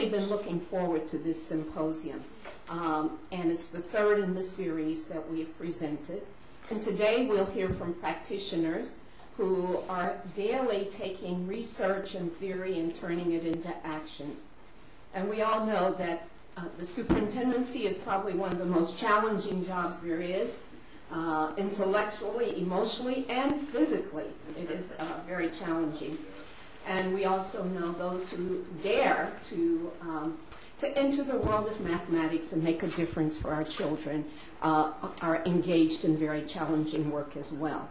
really been looking forward to this symposium. And it's the third in the series that we've presented. And today we'll hear from practitioners who are daily taking research and theory and turning it into action. And we all know that the superintendency is probably one of the most challenging jobs there is, intellectually, emotionally, and physically. It is very challenging. And we also know those who dare to enter the world of mathematics and make a difference for our children are engaged in very challenging work as well.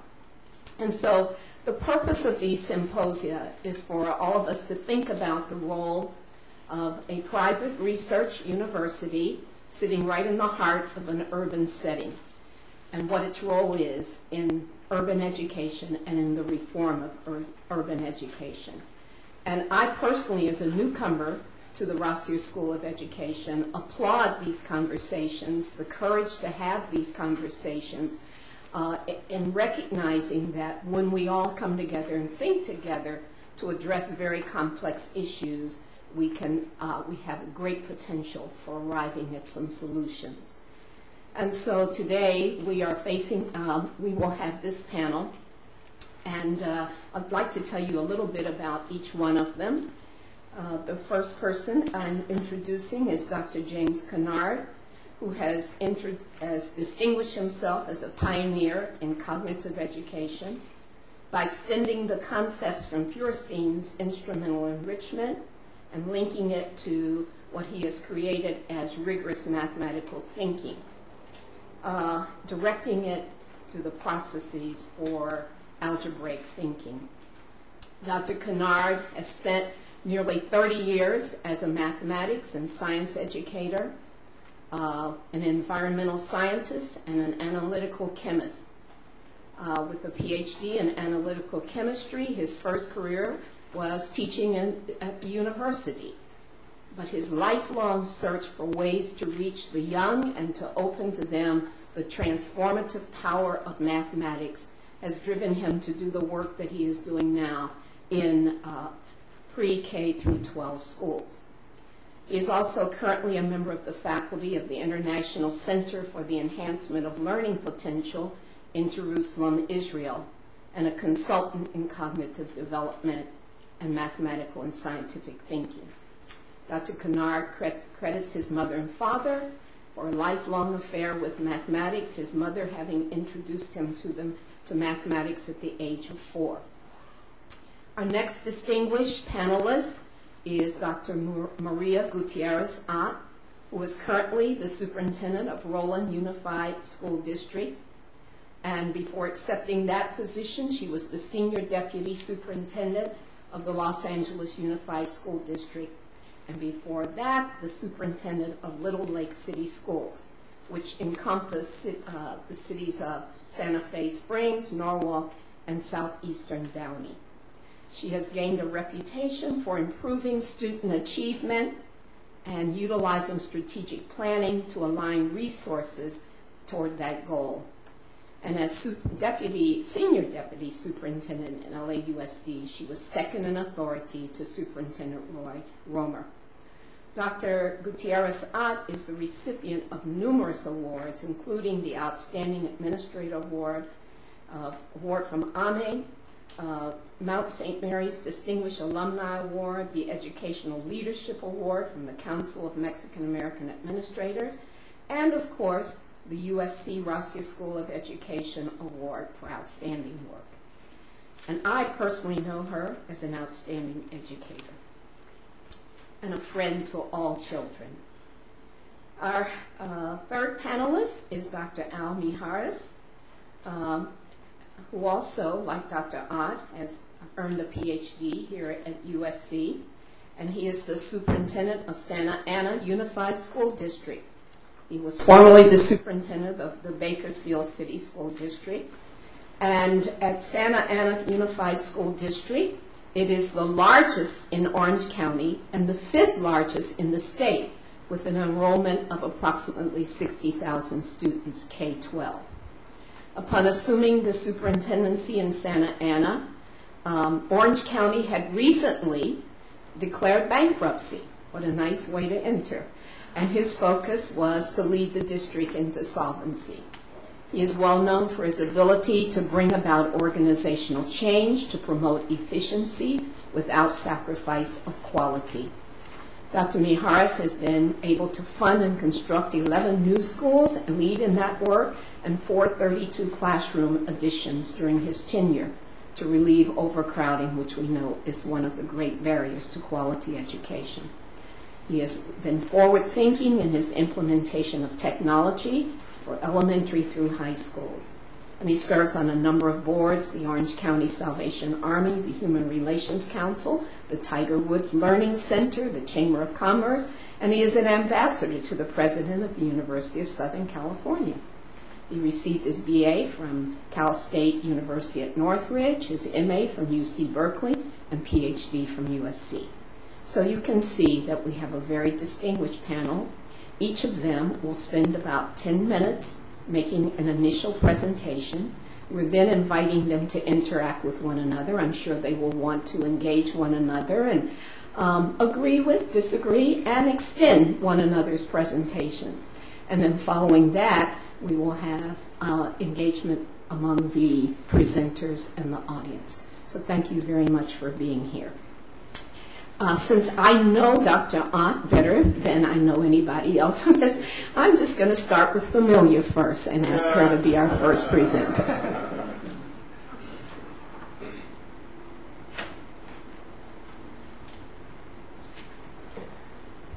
And so the purpose of these symposia is for all of us to think about the role of a private research university sitting right in the heart of an urban setting, and what its role is in urban education and in the reform of urban education. And I personally, as a newcomer to the Rossier School of Education, applaud these conversations, the courage to have these conversations, in recognizing that when we all come together and think together to address very complex issues, we have a great potential for arriving at some solutions. And so today we are we will have this panel, and I'd like to tell you a little bit about each one of them. The first person I'm introducing is Dr. James Kinard, who has distinguished himself as a pioneer in cognitive education by extending the concepts from Feuerstein's instrumental enrichment and linking it to what he has created as rigorous mathematical thinking, directing it to the processes for algebraic thinking. Dr. Kinard has spent nearly 30 years as a mathematics and science educator, an environmental scientist, and an analytical chemist. With a PhD in analytical chemistry, his first career was teaching at the university. But his lifelong search for ways to reach the young and to open to them the transformative power of mathematics has driven him to do the work that he is doing now in pre-K through 12 schools. He is also currently a member of the faculty of the International Center for the Enhancement of Learning Potential in Jerusalem, Israel, and a consultant in cognitive development and mathematical and scientific thinking. Dr. Kinard credits his mother and father for a lifelong affair with mathematics, his mother having introduced him to mathematics at the age of 4. Our next distinguished panelist is Dr. Maria Gutierrez, who is currently the superintendent of Roland Unified School District. And before accepting that position, she was the senior deputy superintendent of the Los Angeles Unified School District. And before that, the superintendent of Little Lake City Schools, which encompass the cities of Santa Fe Springs, Norwalk, and southeastern Downey. She has gained a reputation for improving student achievement and utilizing strategic planning to align resources toward that goal. And as senior deputy superintendent in LAUSD, she was second in authority to Superintendent Roy Romer. Dr. Gutierrez is the recipient of numerous awards, including the Outstanding Administrator Award, award from AME, Mount St. Mary's Distinguished Alumni Award, the Educational Leadership Award from the Council of Mexican American Administrators, and of course, the USC Rossier School of Education Award for outstanding work. And I personally know her as an outstanding educator and a friend to all children. Our third panelist is Dr. Al Mijares, who also, like Dr. Ott, has earned a PhD here at USC, and he is the superintendent of Santa Ana Unified School District. He was formerly the superintendent of the Bakersfield City School District. And at Santa Ana Unified School District, it is the largest in Orange County and the 5th largest in the state, with an enrollment of approximately 60,000 students, K-12. Upon assuming the superintendency in Santa Ana, Orange County had recently declared bankruptcy. What a nice way to enter. And his focus was to lead the district into solvency. He is well known for his ability to bring about organizational change to promote efficiency without sacrifice of quality. Dr. Mijares has been able to fund and construct 11 new schools and lead in that work, and 432 classroom additions during his tenure to relieve overcrowding, which we know is one of the great barriers to quality education. He has been forward-thinking in his implementation of technology for elementary through high schools. And he serves on a number of boards: the Orange County Salvation Army, the Human Relations Council, the Tiger Woods Learning Center, the Chamber of Commerce, and he is an ambassador to the president of the University of Southern California. He received his BA from Cal State University at Northridge, his MA from UC Berkeley, and PhD from USC. So you can see that we have a very distinguished panel. Each of them will spend about 10 minutes making an initial presentation. We're then inviting them to interact with one another. I'm sure they will want to engage one another and agree with, disagree, and extend one another's presentations. And then following that, we will have engagement among the presenters and the audience. So thank you very much for being here. Since I know Dr. Ott better than I know anybody else, I'm just going to start with Familia first and ask her to be our first presenter.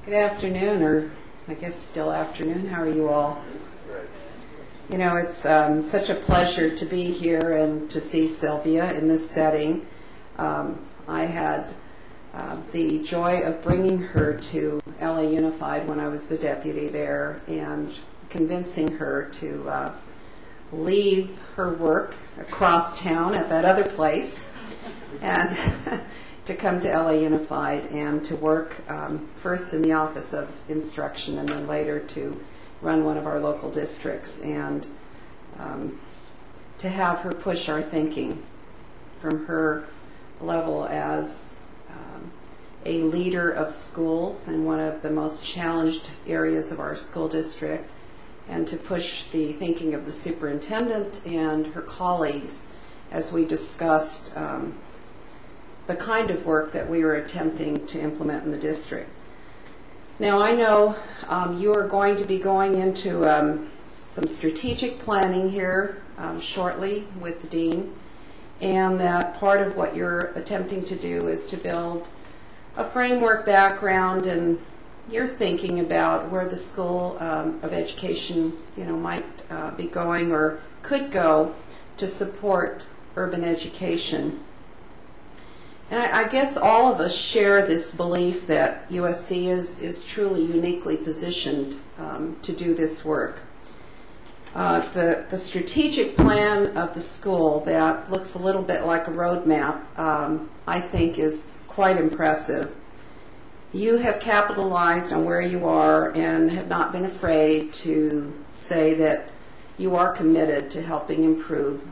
Good afternoon, or I guess still afternoon. How are you all? You know, it's such a pleasure to be here and to see Sylvia in this setting. I had the joy of bringing her to LA Unified when I was the deputy there and convincing her to leave her work across town at that other place and to come to LA Unified and to work first in the Office of Instruction and then later to run one of our local districts, and to have her push our thinking from her level as a leader of schools in one of the most challenged areas of our school district, and to push the thinking of the superintendent and her colleagues as we discussed the kind of work that we were attempting to implement in the district. Now, I know you are going to be going into some strategic planning here shortly with the dean, and that part of what you're attempting to do is to build a framework background and you're thinking about where the School of Education, you know, might be going or could go to support urban education. And I guess all of us share this belief that USC is truly uniquely positioned to do this work. The strategic plan of the school that looks a little bit like a roadmap, I think is quite impressive. You have capitalized on where you are and have not been afraid to say that you are committed to helping improve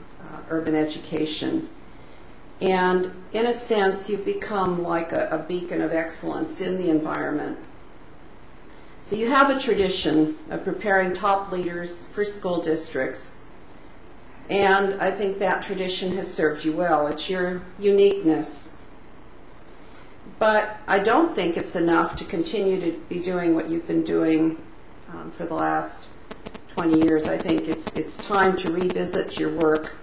urban education. And in a sense, you've become like a beacon of excellence in the environment. So you have a tradition of preparing top leaders for school districts, and I think that tradition has served you well. It's your uniqueness. But I don't think it's enough to continue to be doing what you've been doing for the last 20 years. I think it's time to revisit your work.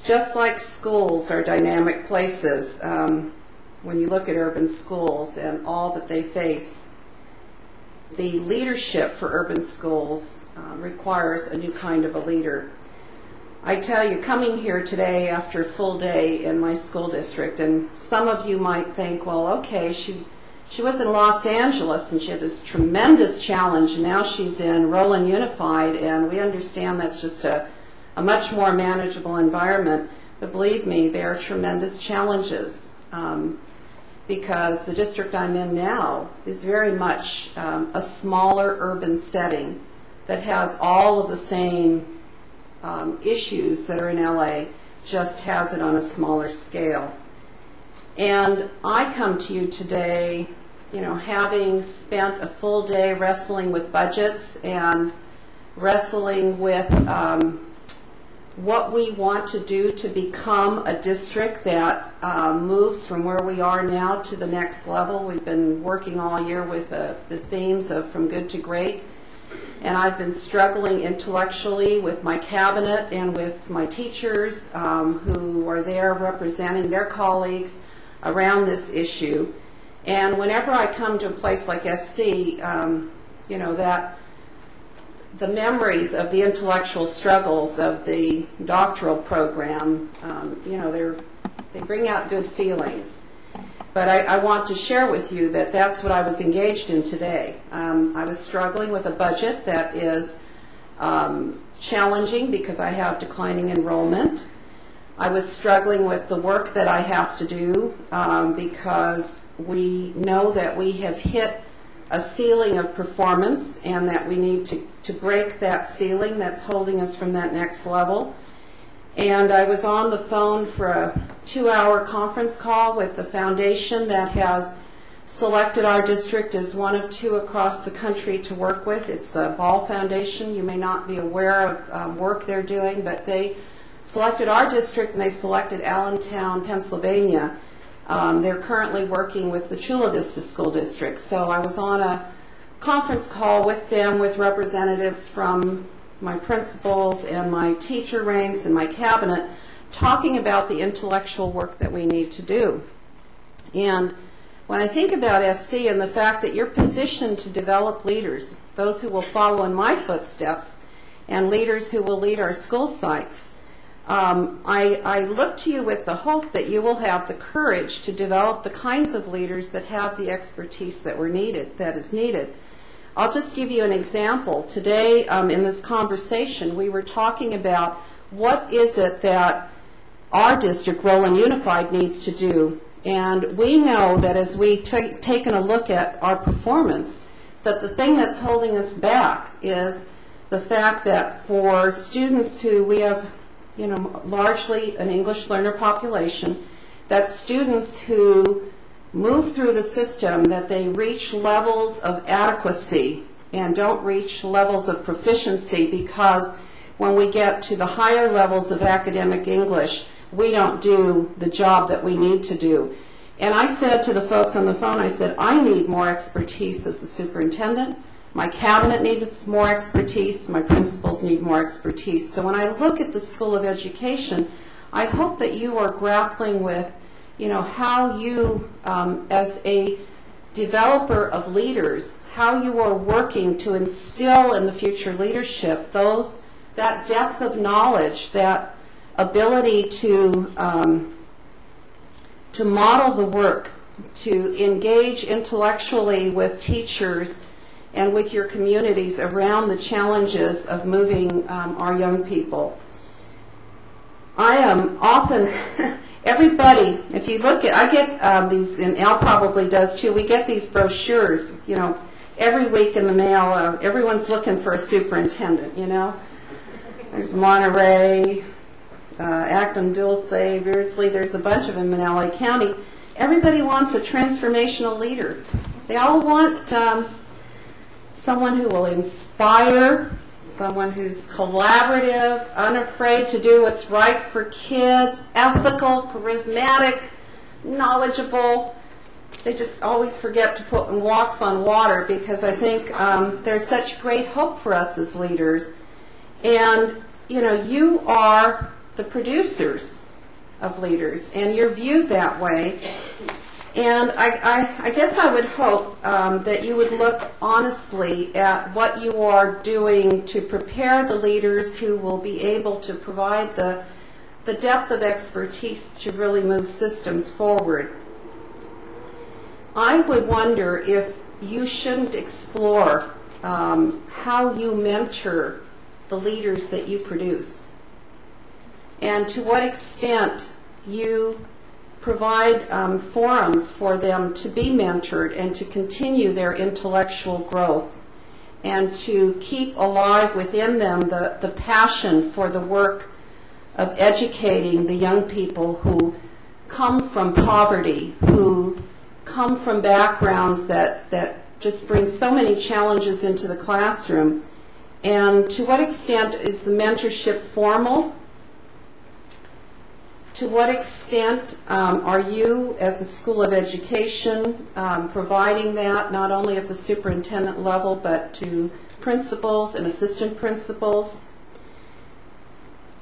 Just like schools are dynamic places, when you look at urban schools and all that they face, the leadership for urban schools requires a new kind of a leader. I tell you, coming here today after a full day in my school district, and some of you might think, well, okay, she was in Los Angeles and she had this tremendous challenge, and now she's in Roland Unified, and we understand that's just a much more manageable environment. But believe me, there are tremendous challenges because the district I'm in now is very much a smaller urban setting that has all of the same issues that are in LA, just has it on a smaller scale. And I come to you today having spent a full day wrestling with budgets and wrestling with what we want to do to become a district that moves from where we are now to the next level. We've been working all year with the themes of from good to great, and I've been struggling intellectually with my cabinet and with my teachers who are there representing their colleagues around this issue. And whenever I come to a place like SC, that the memories of the intellectual struggles of the doctoral program, they bring out good feelings. But I want to share with you that that's what I was engaged in today. I was struggling with a budget that is challenging because I have declining enrollment. I was struggling with the work that I have to do because we know that we have hit a ceiling of performance and that we need to break that ceiling that's holding us from that next level. And I was on the phone for a 2-hour conference call with the foundation that has selected our district as one of 2 across the country to work with. It's a Ball Foundation. You may not be aware of work they're doing, but they selected our district and they selected Allentown, Pennsylvania. They're currently working with the Chula Vista School District. So I was on a conference call with them with representatives from my principals and my teacher ranks and my cabinet talking about the intellectual work that we need to do. And when I think about SC and the fact that you're positioned to develop leaders, those who will follow in my footsteps and leaders who will lead our school sites, I look to you with the hope that you will have the courage to develop the kinds of leaders that have the expertise that is needed. I'll just give you an example. Today in this conversation we were talking about what is it that our district, Roland Unified, needs to do. And we know that as we've taken a look at our performance, that the thing that's holding us back is the fact that for students who we have largely an English learner population, that students who move through the system, that they reach levels of adequacy and don't reach levels of proficiency, because when we get to the higher levels of academic English, we don't do the job that we need to do. And I said to the folks on the phone, I said, I need more expertise as the superintendent. My cabinet needs more expertise. My principals need more expertise. So when I look at the School of Education, I hope that you are grappling with, how you, as a developer of leaders, how you are working to instill in the future leadership that depth of knowledge, that ability to model the work, to engage intellectually with teachers and with your communities around the challenges of moving our young people. I am often, everybody, if you look at, I get these, and Al probably does too, we get these brochures, every week in the mail. Everyone's looking for a superintendent, There's Monterey, Acton, Dulce, Beardsley, there's a bunch of them in LA County. Everybody wants a transformational leader. They all want someone who will inspire, someone who's collaborative, unafraid to do what's right for kids, ethical, charismatic, knowledgeable. They just always forget to put walks on water, because I think there's such great hope for us as leaders. And, you are the producers of leaders, and you're viewed that way. And I guess I would hope that you would look honestly at what you are doing to prepare the leaders who will be able to provide the depth of expertise to really move systems forward. I would wonder if you shouldn't explore how you mentor the leaders that you produce, and to what extent you provide forums for them to be mentored and to continue their intellectual growth, and to keep alive within them the passion for the work of educating the young people who come from poverty, who come from backgrounds that just bring so many challenges into the classroom. And to what extent is the mentorship formal? To what extent are you, as a school of education, providing that not only at the superintendent level, but to principals and assistant principals?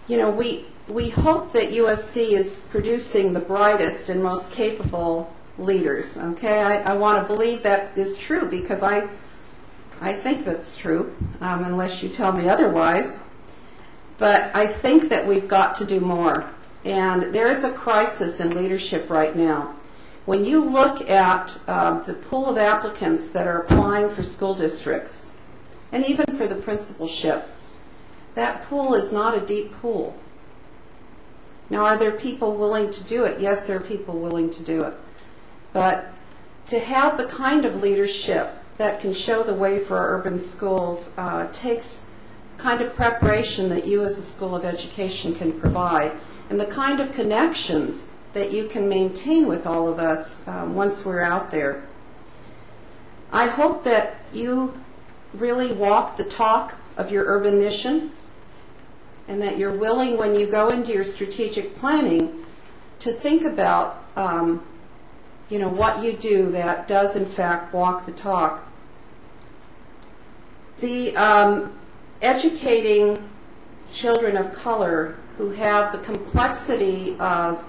You know, we hope that USC is producing the brightest and most capable leaders, okay? I want to believe that is true because I think that's true, unless you tell me otherwise. But I think that we've got to do more. And there is a crisis in leadership right now. When you look at the pool of applicants that are applying for school districts, and even for the principalship, that pool is not a deep pool. Now, are there people willing to do it? Yes, there are people willing to do it. But to have the kind of leadership that can show the way for our urban schools takes kind of preparation that you as a school of education can provide, and the kind of connections that you can maintain with all of us once we're out there. I hope that you really walk the talk of your urban mission, and that you're willing, when you go into your strategic planning, to think about you know, what you do that does in fact walk the talk. The educating children of color who have the complexity of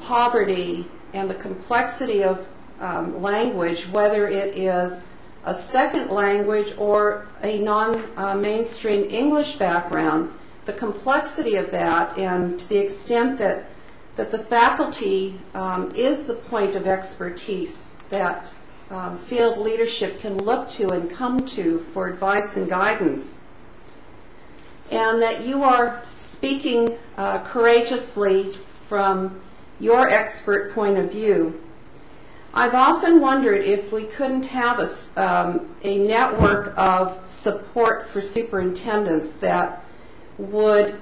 poverty and the complexity of language, whether it is a second language or a non-mainstream English background, the complexity of that, and to the extent that the faculty is the point of expertise that field leadership can look to and come to for advice and guidance, and that you are speaking courageously from your expert point of view. I've often wondered if we couldn't have a network of support for superintendents that would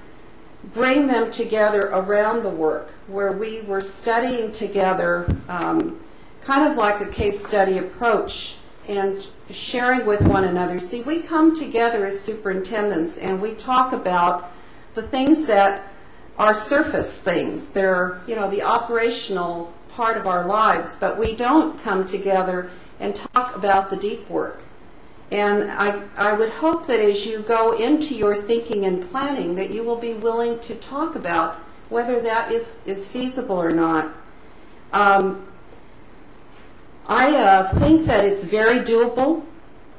bring them together around the work, where we were studying together, kind of like a case study approach, and sharing with one another. See, we come together as superintendents and we talk about the things that are surface things. They're, you know, the operational part of our lives, but we don't come together and talk about the deep work. And I would hope that as you go into your thinking and planning, that you will be willing to talk about whether that is feasible or not. I think that it's very doable.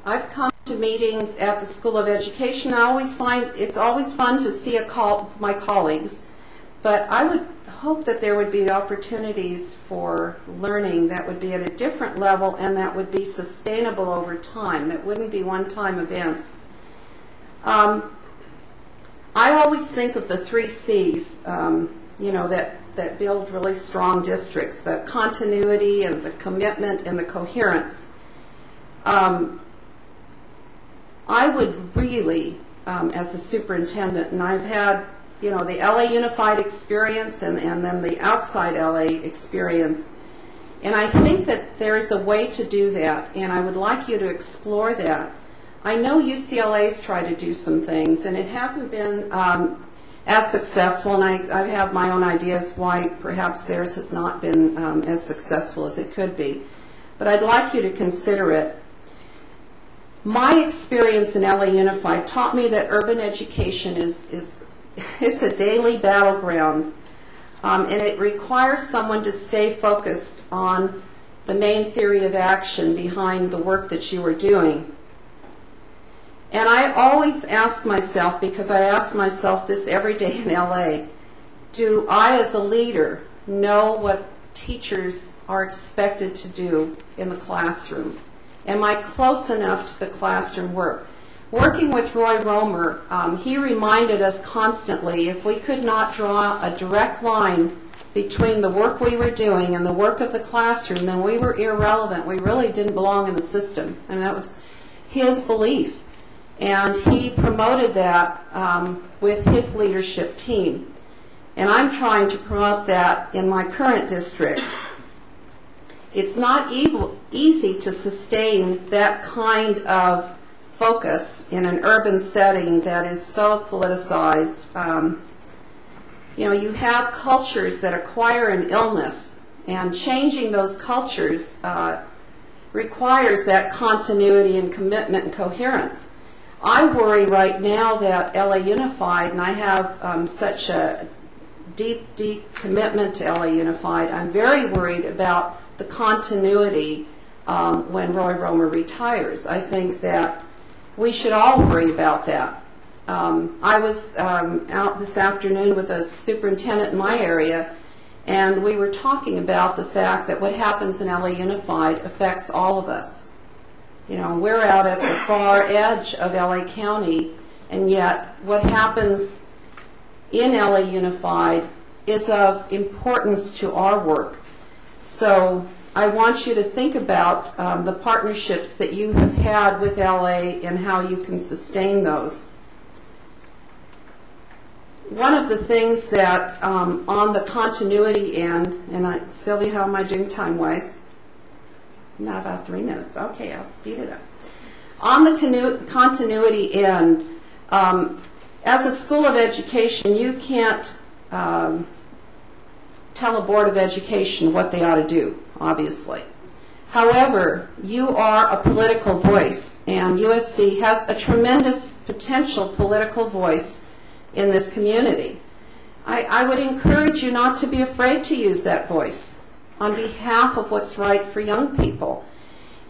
I've come to meetings at the School of Education. I always find it's always fun to see my colleagues, but I would hope that there would be opportunities for learning that would be at a different level and that would be sustainable over time, that wouldn't be one-time events. I always think of the 3 C's, you know, that build really strong districts: the continuity and the commitment and the coherence. I would really, as a superintendent, and I've had, you know, the LA Unified experience and then the outside LA experience, and I think that there is a way to do that, and I would like you to explore that. I know UCLA's tried to do some things, and it hasn't been as successful, and I have my own ideas why perhaps theirs has not been as successful as it could be. But I'd like you to consider it. My experience in LA Unified taught me that urban education it's a daily battleground, and it requires someone to stay focused on the main theory of action behind the work that you are doing. And I always ask myself, because I ask myself this every day in LA, do I as a leader know what teachers are expected to do in the classroom? Am I close enough to the classroom work? Working with Roy Romer, he reminded us constantly, if we could not draw a direct line between the work we were doing and the work of the classroom, then we were irrelevant. We really didn't belong in the system. And that was his belief. And he promoted that with his leadership team. And I'm trying to promote that in my current district. it's not easy to sustain that kind of focus in an urban setting that is so politicized. You know, you have cultures that acquire an illness, and changing those cultures requires that continuity and commitment and coherence. I worry right now that LA Unified, and I have such a deep, deep commitment to LA Unified, I'm very worried about the continuity when Roy Romer retires. I think that we should all worry about that. I was out this afternoon with a superintendent in my area, and we were talking about the fact that what happens in LA Unified affects all of us. You know, we're out at the far edge of LA County, and yet what happens in LA Unified is of importance to our work. So I want you to think about the partnerships that you have had with LA and how you can sustain those. One of the things that on the continuity end, and Sylvia, how am I doing time-wise? Not about 3 minutes. Okay, I'll speed it up. On the continuity end, as a school of education, you can't tell a board of education what they ought to do, obviously. However, you are a political voice, and USC has a tremendous potential political voice in this community. I would encourage you not to be afraid to use that voice on behalf of what's right for young people.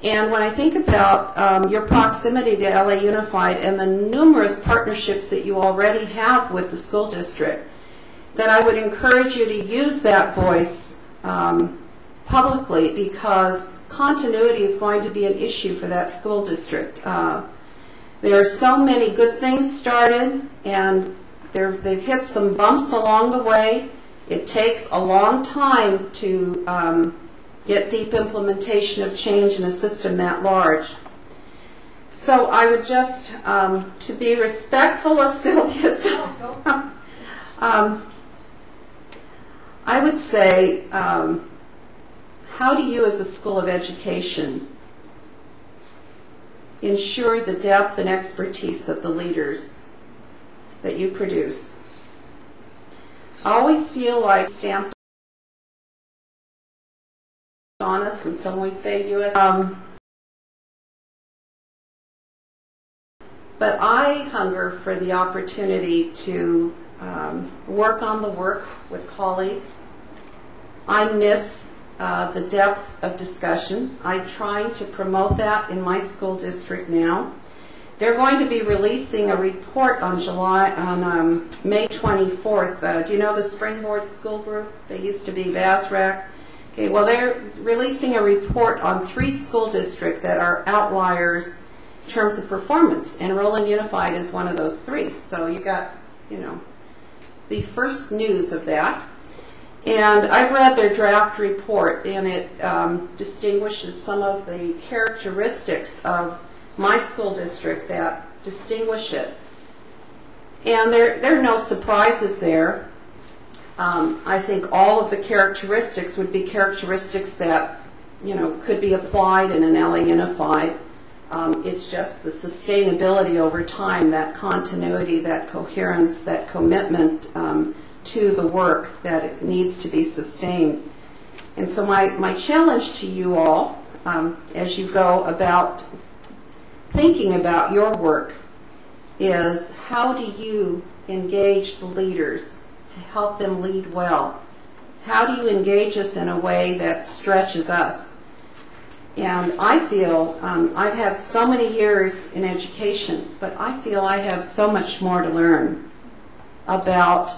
And when I think about your proximity to LA Unified and the numerous partnerships that you already have with the school district, that I would encourage you to use that voice publicly, because continuity is going to be an issue for that school district. There are so many good things started, and they've hit some bumps along the way. It takes a long time to get deep implementation of change in a system that large. So I would just, to be respectful of Sylvia's, I would say, how do you as a school of education ensure the depth and expertise of the leaders that you produce? I always feel like stamped on us, and some always say U.S. But I hunger for the opportunity to work on the work with colleagues. I miss the depth of discussion. I'm trying to promote that in my school district now. They're going to be releasing a report on May 24th. Do you know the Springboard School Group? They used to be VASRAC. Okay, well, they're releasing a report on 3 school districts that are outliers in terms of performance, and Roland Unified is one of those 3. So you got, you know, the first news of that. And I've read their draft report, and it distinguishes some of the characteristics of my school district that distinguish it. And there are no surprises there. I think all of the characteristics would be characteristics that, you know, could be applied in an LA Unified. It's just the sustainability over time, that continuity, that coherence, that commitment to the work that it needs to be sustained. And so my challenge to you all, as you go about thinking about your work, is how do you engage the leaders to help them lead well? How do you engage us in a way that stretches us? And I feel I've had so many years in education, but I feel I have so much more to learn about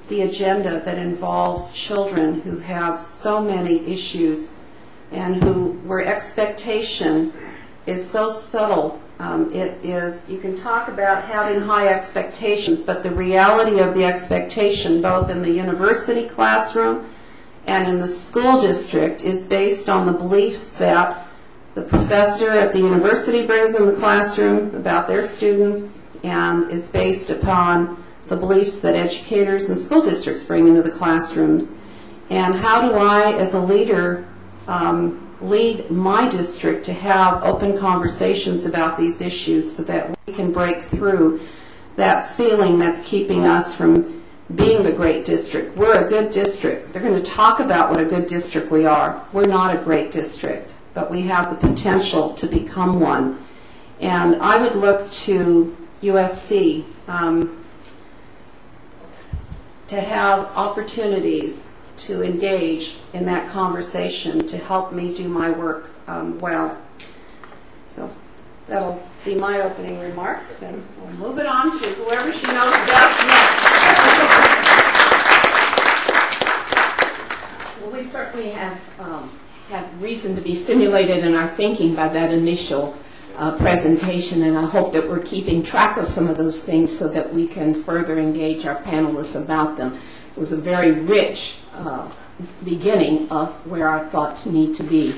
the agenda that involves children who have so many issues and where expectation is so subtle. It is, you can talk about having high expectations, but the reality of the expectation, both in the university classroom and in the school district, is based on the beliefs that the professor at the university brings in the classroom about their students, and is based upon the beliefs that educators and school districts bring into the classrooms. And how do I, as a leader, lead my district to have open conversations about these issues so that we can break through that ceiling that's keeping us from being a great district. We're a good district. They're going to talk about what a good district we are. We're not a great district, but we have the potential to become one. And I would look to USC to have opportunities to engage in that conversation to help me do my work well. So that'll be my opening remarks, and we'll move it on to whoever she knows best next. Well, we certainly have reason to be stimulated in our thinking by that initial presentation, and I hope that we're keeping track of some of those things so that we can further engage our panelists about them. It was a very rich beginning of where our thoughts need to be.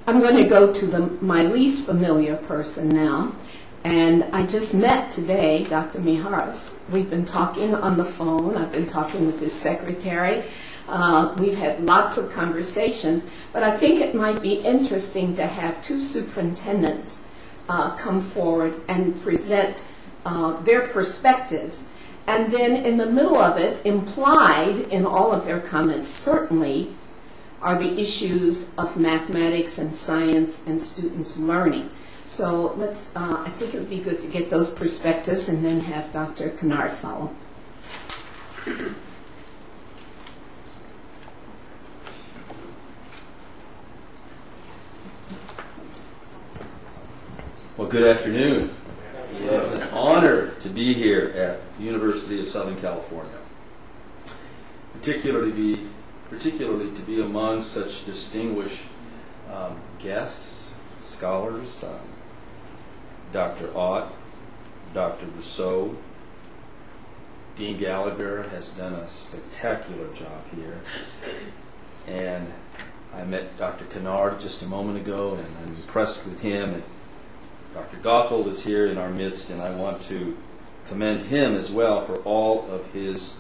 I'm going to go to my least familiar person now, and I just met today Dr. Mijares. We've been talking on the phone. I've been talking with his secretary. We've had lots of conversations, but I think it might be interesting to have two superintendents come forward and present their perspectives. And then in the middle of it, implied in all of their comments, certainly, are the issues of mathematics and science and students learning. So let's, I think it would be good to get those perspectives and then have Dr. Kinard follow. Well, good afternoon. It's an honor to be here at the University of Southern California, particularly to be among such distinguished guests, scholars, Dr. Ott, Dr. Rousseau. Dean Gallagher has done a spectacular job here. And I met Dr. Kinard just a moment ago, and I'm impressed with him. And Dr. Gothold is here in our midst, and I want to commend him as well for all of his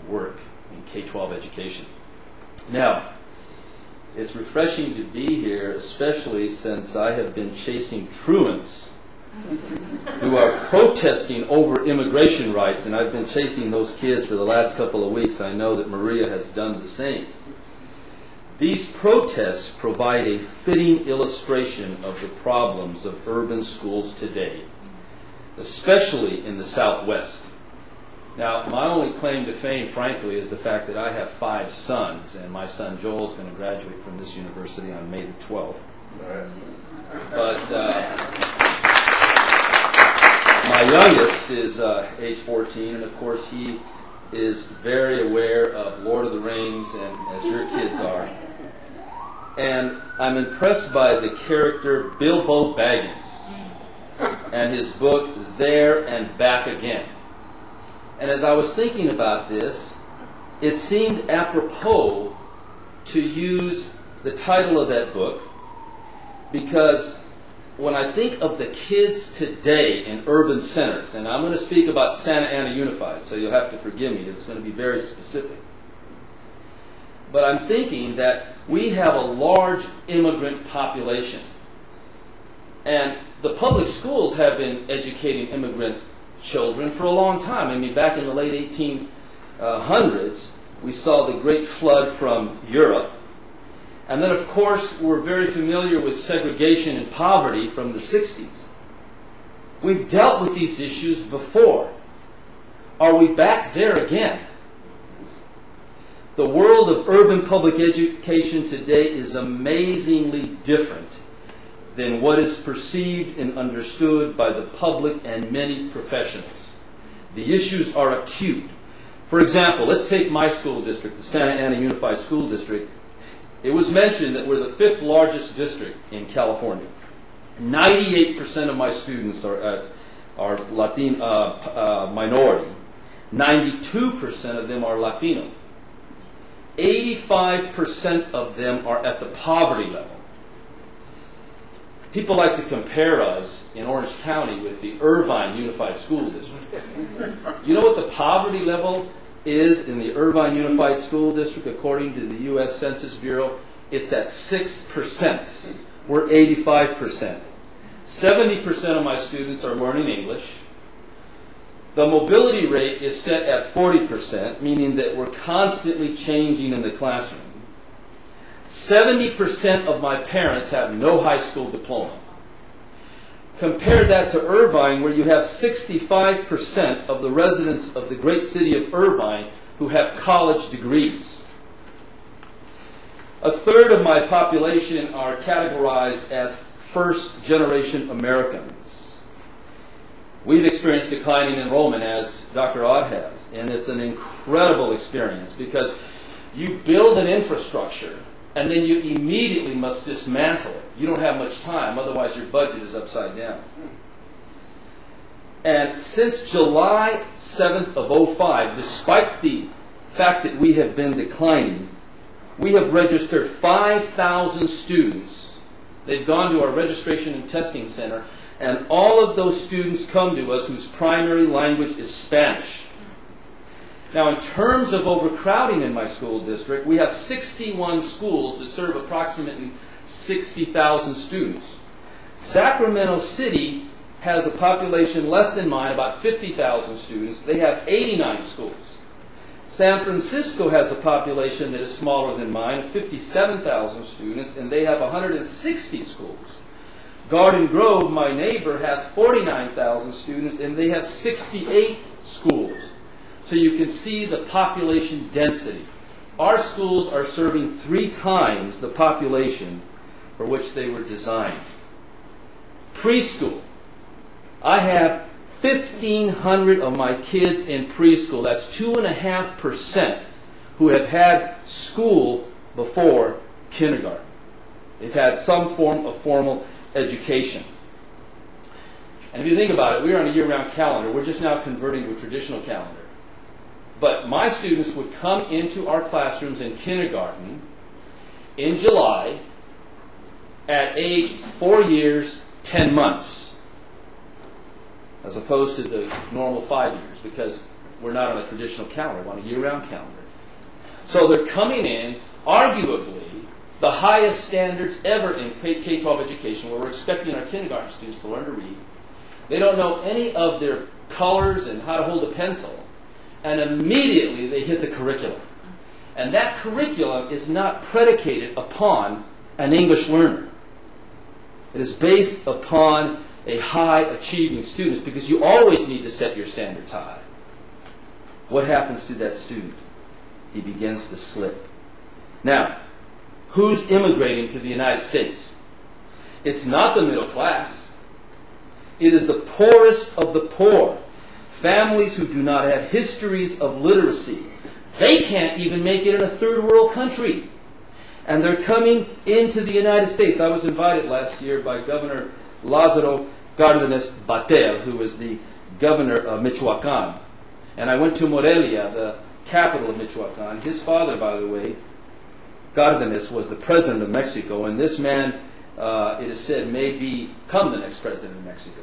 work in K-12 education. Now, it's refreshing to be here, especially since I have been chasing truants who are protesting over immigration rights, and I've been chasing those kids for the last couple of weeks. I know that Maria has done the same. These protests provide a fitting illustration of the problems of urban schools today, especially in the Southwest. Now, my only claim to fame, frankly, is the fact that I have 5 sons, and my son Joel is going to graduate from this university on May the 12th. But my youngest is age 14, and of course he is very aware of Lord of the Rings, and as your kids are. And I'm impressed by the character Bilbo Baggins and his book, There and Back Again. And as I was thinking about this, it seemed apropos to use the title of that book, because when I think of the kids today in urban centers, and I'm going to speak about Santa Ana Unified, so you'll have to forgive me, it's going to be very specific. But I'm thinking that we have a large immigrant population. And the public schools have been educating immigrant children for a long time. I mean, back in the late 1800s, we saw the great flood from Europe. And then, of course, we're very familiar with segregation and poverty from the 60s. We've dealt with these issues before. Are we back there again? The world of urban public education today is amazingly different than what is perceived and understood by the public and many professionals. The issues are acute. For example, let's take my school district, the Santa Ana Unified School District. It was mentioned that we're the 5th largest district in California. 98% of my students are Latino minority. 92% of them are Latino. 85% of them are at the poverty level. People like to compare us in Orange County with the Irvine Unified School District. You know what the poverty level is in the Irvine Unified School District, according to the U.S. Census Bureau, it's at 6%. We're 85%. 70% of my students are learning English. The mobility rate is set at 40%, meaning that we're constantly changing in the classroom. 70% of my parents have no high school diploma. Compare that to Irvine, where you have 65% of the residents of the great city of Irvine who have college degrees. A third of my population are categorized as first-generation Americans. We've experienced declining enrollment, as Dr. Ott has, and it's an incredible experience because you build an infrastructure and then you immediately must dismantle it. You don't have much time, otherwise your budget is upside down. And since July 7th of 2005, despite the fact that we have been declining, we have registered 5,000 students. They've gone to our registration and testing center, and all of those students come to us whose primary language is Spanish. Now, in terms of overcrowding in my school district, we have 61 schools to serve approximately 60,000 students. Sacramento City has a population less than mine, about 50,000 students. They have 89 schools. San Francisco has a population that is smaller than mine, 57,000 students, and they have 160 schools. Garden Grove, my neighbor, has 49,000 students, and they have 68 schools. So you can see the population density. Our schools are serving 3 times the population for which they were designed. Preschool. I have 1,500 of my kids in preschool. That's 2.5% who have had school before kindergarten. They've had some form of formal education. And if you think about it, we're on a year-round calendar. We're just now converting to a traditional calendar. But my students would come into our classrooms in kindergarten in July at age 4 years, 10 months, as opposed to the normal 5 years, because we're not on a traditional calendar, we're on a year-round calendar. So they're coming in, arguably, the highest standards ever in K-12 education, where we're expecting our kindergarten students to learn to read. They don't know any of their colors and how to hold a pencil. And immediately they hit the curriculum. And that curriculum is not predicated upon an English learner. It is based upon a high achieving student, because you always need to set your standards high. What happens to that student? He begins to slip. Now, who's immigrating to the United States? It's not the middle class. It is the poorest of the poor. Families who do not have histories of literacy. They can't even make it in a third world country. And they're coming into the United States. I was invited last year by Governor Lázaro Cárdenas Batel, who was the governor of Michoacán. And I went to Morelia, the capital of Michoacán. His father, by the way, Cárdenas, was the president of Mexico. And this man, it is said, may become the next president of Mexico.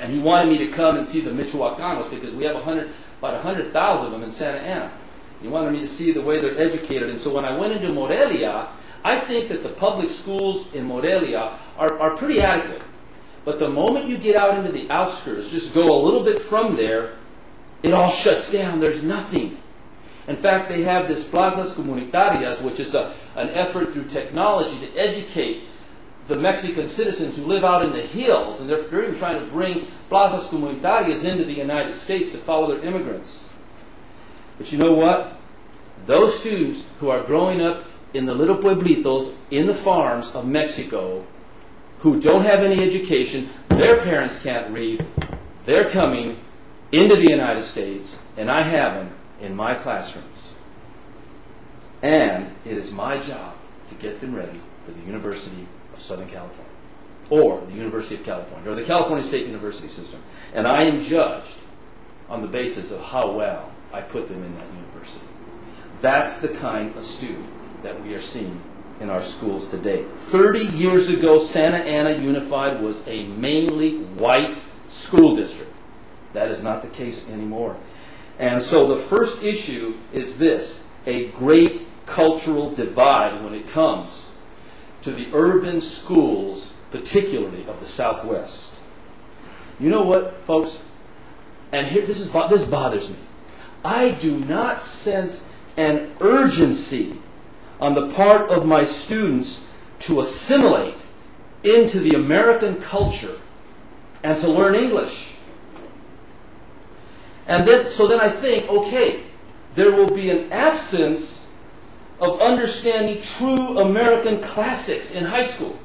And he wanted me to come and see the Michoacanos, because we have about 100,000 of them in Santa Ana. He wanted me to see the way they're educated. And so when I went into Morelia, I think that the public schools in Morelia are pretty adequate. But the moment you get out into the outskirts, just go a little bit from there, it all shuts down. There's nothing. In fact, they have this plazas comunitarias, which is an effort through technology to educate the Mexican citizens who live out in the hills, and they're even trying to bring plazas comunitarias into the United States to follow their immigrants. But you know what? Those students who are growing up in the little pueblitos, in the farms of Mexico, who don't have any education, their parents can't read, they're coming into the United States, and I have them in my classrooms. And it is my job to get them ready for the University of Southern California, or the University of California, or the California State University system. And I am judged on the basis of how well I put them in that university. That's the kind of student that we are seeing in our schools today. 30 years ago, Santa Ana Unified was a mainly white school district. That is not the case anymore. And so the first issue is this: a great cultural divide when it comes to the urban schools, particularly of the Southwest. You know what, folks? And here, this bothers me. I do not sense an urgency on the part of my students to assimilate into the American culture and to learn English. And then, so then I think, okay, there will be an absence of understanding true American classics in high school.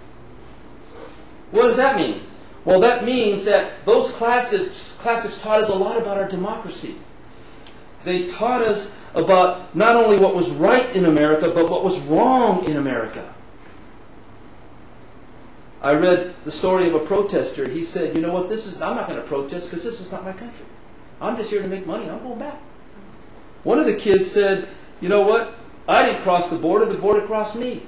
What does that mean? Well, that means that those classics taught us a lot about our democracy. They taught us about not only what was right in America, but what was wrong in America. I read the story of a protester. He said, you know what, I'm not going to protest because this is not my country. I'm just here to make money. I'm going back. One of the kids said, you know what, I didn't cross the border crossed me.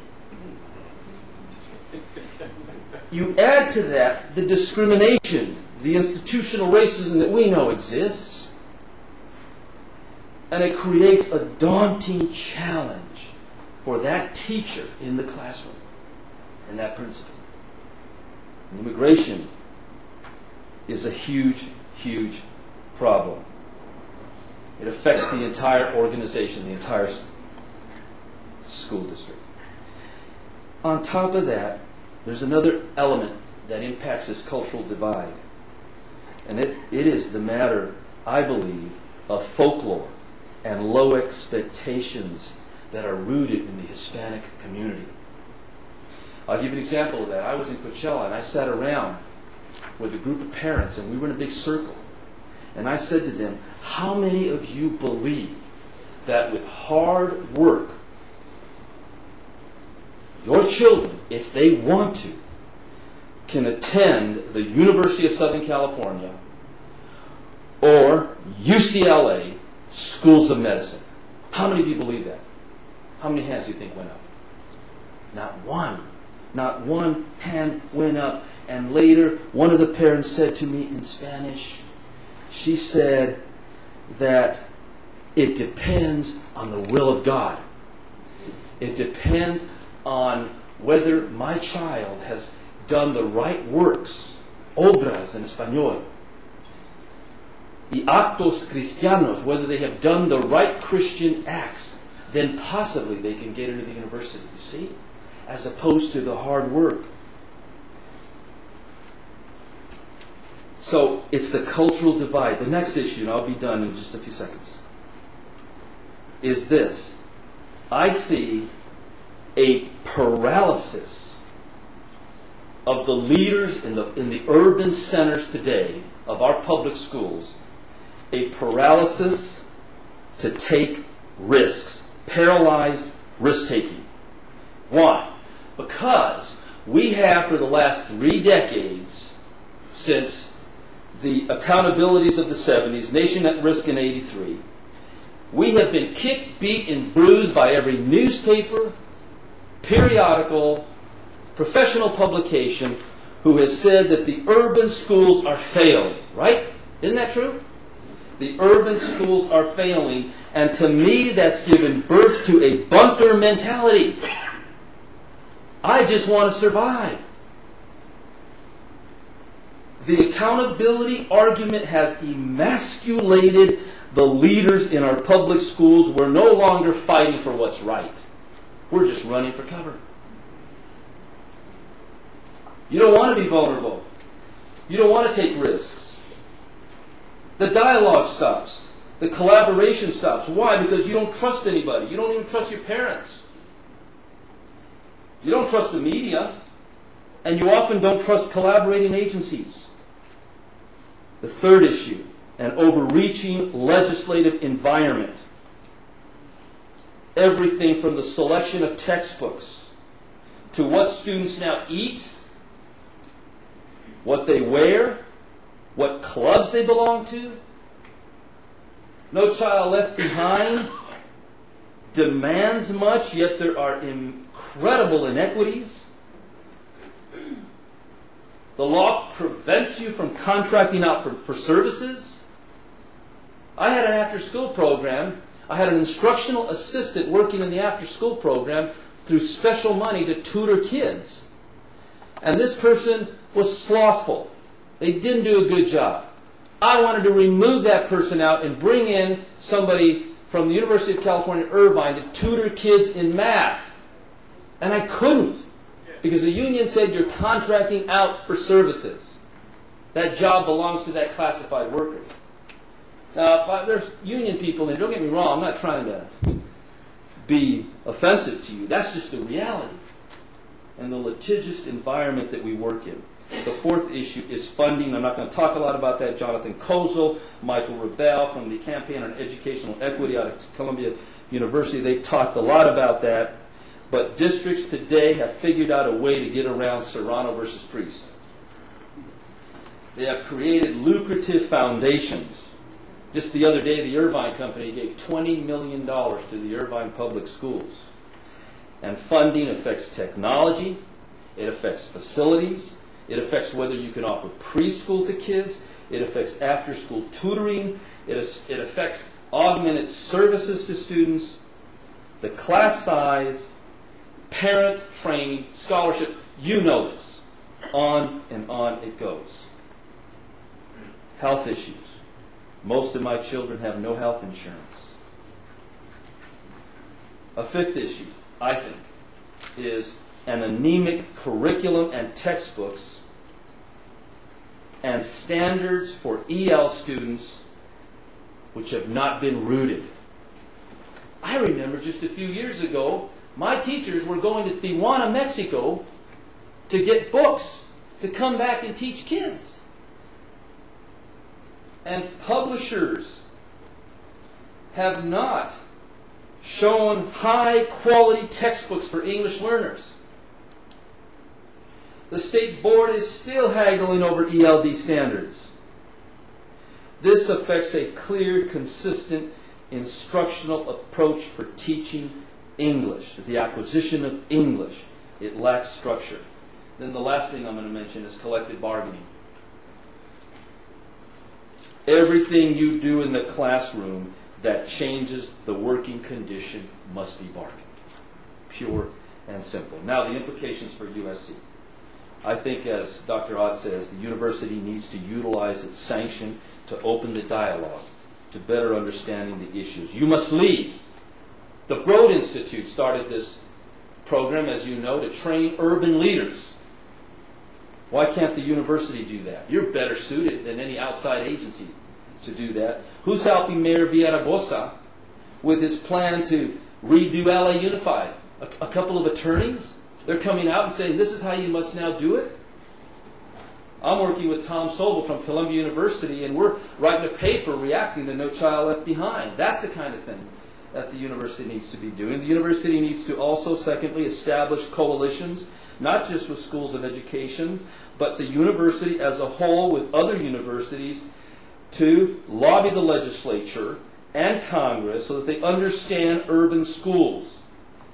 You add to that the discrimination, the institutional racism that we know exists, and it creates a daunting challenge for that teacher in the classroom and that principal. Immigration is a huge, huge problem. It affects the entire organization, the entire school district. On top of that, there's another element that impacts this cultural divide. And it is the matter, I believe, of folklore and low expectations that are rooted in the Hispanic community. I'll give you an example of that. I was in Coachella and I sat around with a group of parents and we were in a big circle. And I said to them, how many of you believe that with hard work, your children, if they want to, can attend the University of Southern California or UCLA schools of medicine? How many of you believe that? How many hands do you think went up? Not one. Not one hand went up. And later, one of the parents said to me in Spanish, she said that it depends on the will of God. It depends on whether my child has done the right works, obras in español, y actos cristianos, whether they have done the right Christian acts, then possibly they can get into the university, you see, as opposed to the hard work. So it's the cultural divide. The next issue, and I'll be done in just a few seconds, is this. I see a paralysis of the leaders in the urban centers today of our public schools, a paralysis to take risks, paralyzed risk-taking. Why? Because we have, for the last 3 decades, since the accountabilities of the 70s, Nation at Risk in 83, we have been kicked, beat, and bruised by every newspaper, periodical, professional publication who has said that the urban schools are failing, right? Isn't that true? The urban schools are failing, and to me that's given birth to a bunker mentality. I just want to survive. The accountability argument has emasculated the leaders in our public schools. We're no longer fighting for what's right. We're just running for cover. You don't want to be vulnerable. You don't want to take risks. The dialogue stops. The collaboration stops. Why? Because you don't trust anybody. You don't even trust your parents. You don't trust the media. And you often don't trust collaborating agencies. The third issue, an overreaching legislative environment. Everything from the selection of textbooks to what students now eat, what they wear, what clubs they belong to. No Child Left Behind demands much, yet there are incredible inequities. The law prevents you from contracting out for services. I had an after-school program. I had an instructional assistant working in the after-school program through special money to tutor kids. And this person was slothful. They didn't do a good job. I wanted to remove that person out and bring in somebody from the University of California, Irvine, to tutor kids in math. And I couldn't, because the union said you're contracting out for services. That job belongs to that classified worker. Now, if there's union people in there, don't get me wrong, I'm not trying to be offensive to you. That's just the reality and the litigious environment that we work in. The fourth issue is funding. I'm not going to talk a lot about that. Jonathan Kozel, Michael Rebell from the Campaign on Educational Equity out of Columbia University, they've talked a lot about that. But districts today have figured out a way to get around Serrano versus Priest. They have created lucrative foundations. Just the other day, the Irvine Company gave $20 million to the Irvine Public Schools. And funding affects technology, it affects facilities, it affects whether you can offer preschool to kids, it affects after-school tutoring, it affects augmented services to students, the class size, parent training, scholarship. You know this. On and on it goes. Health issues. Most of my children have no health insurance. A fifth issue, I think, is an anemic curriculum and textbooks and standards for EL students which have not been rooted. I remember just a few years ago, my teachers were going to Tijuana, Mexico to get books to come back and teach kids. And publishers have not shown high-quality textbooks for English learners. The state board is still haggling over ELD standards. This affects a clear, consistent instructional approach for teaching English, the acquisition of English. It lacks structure. Then the last thing I'm going to mention is collective bargaining. Everything you do in the classroom that changes the working condition must be bargained. Pure and simple. Now, the implications for USC. I think, as Dr. Ott says, the university needs to utilize its sanction to open the dialogue, to better understanding the issues. You must lead. The Broad Institute started this program, as you know, to train urban leaders. Why can't the university do that? You're better suited than any outside agency to do that. Who's helping Mayor Villaraigosa with his plan to redo LA Unified? A couple of attorneys? They're coming out and saying, this is how you must now do it? I'm working with Tom Sobel from Columbia University, and we're writing a paper reacting to No Child Left Behind. That's the kind of thing that the university needs to be doing. The university needs to also, secondly, establish coalitions, not just with schools of education, but the university as a whole with other universities, to lobby the legislature and Congress so that they understand urban schools.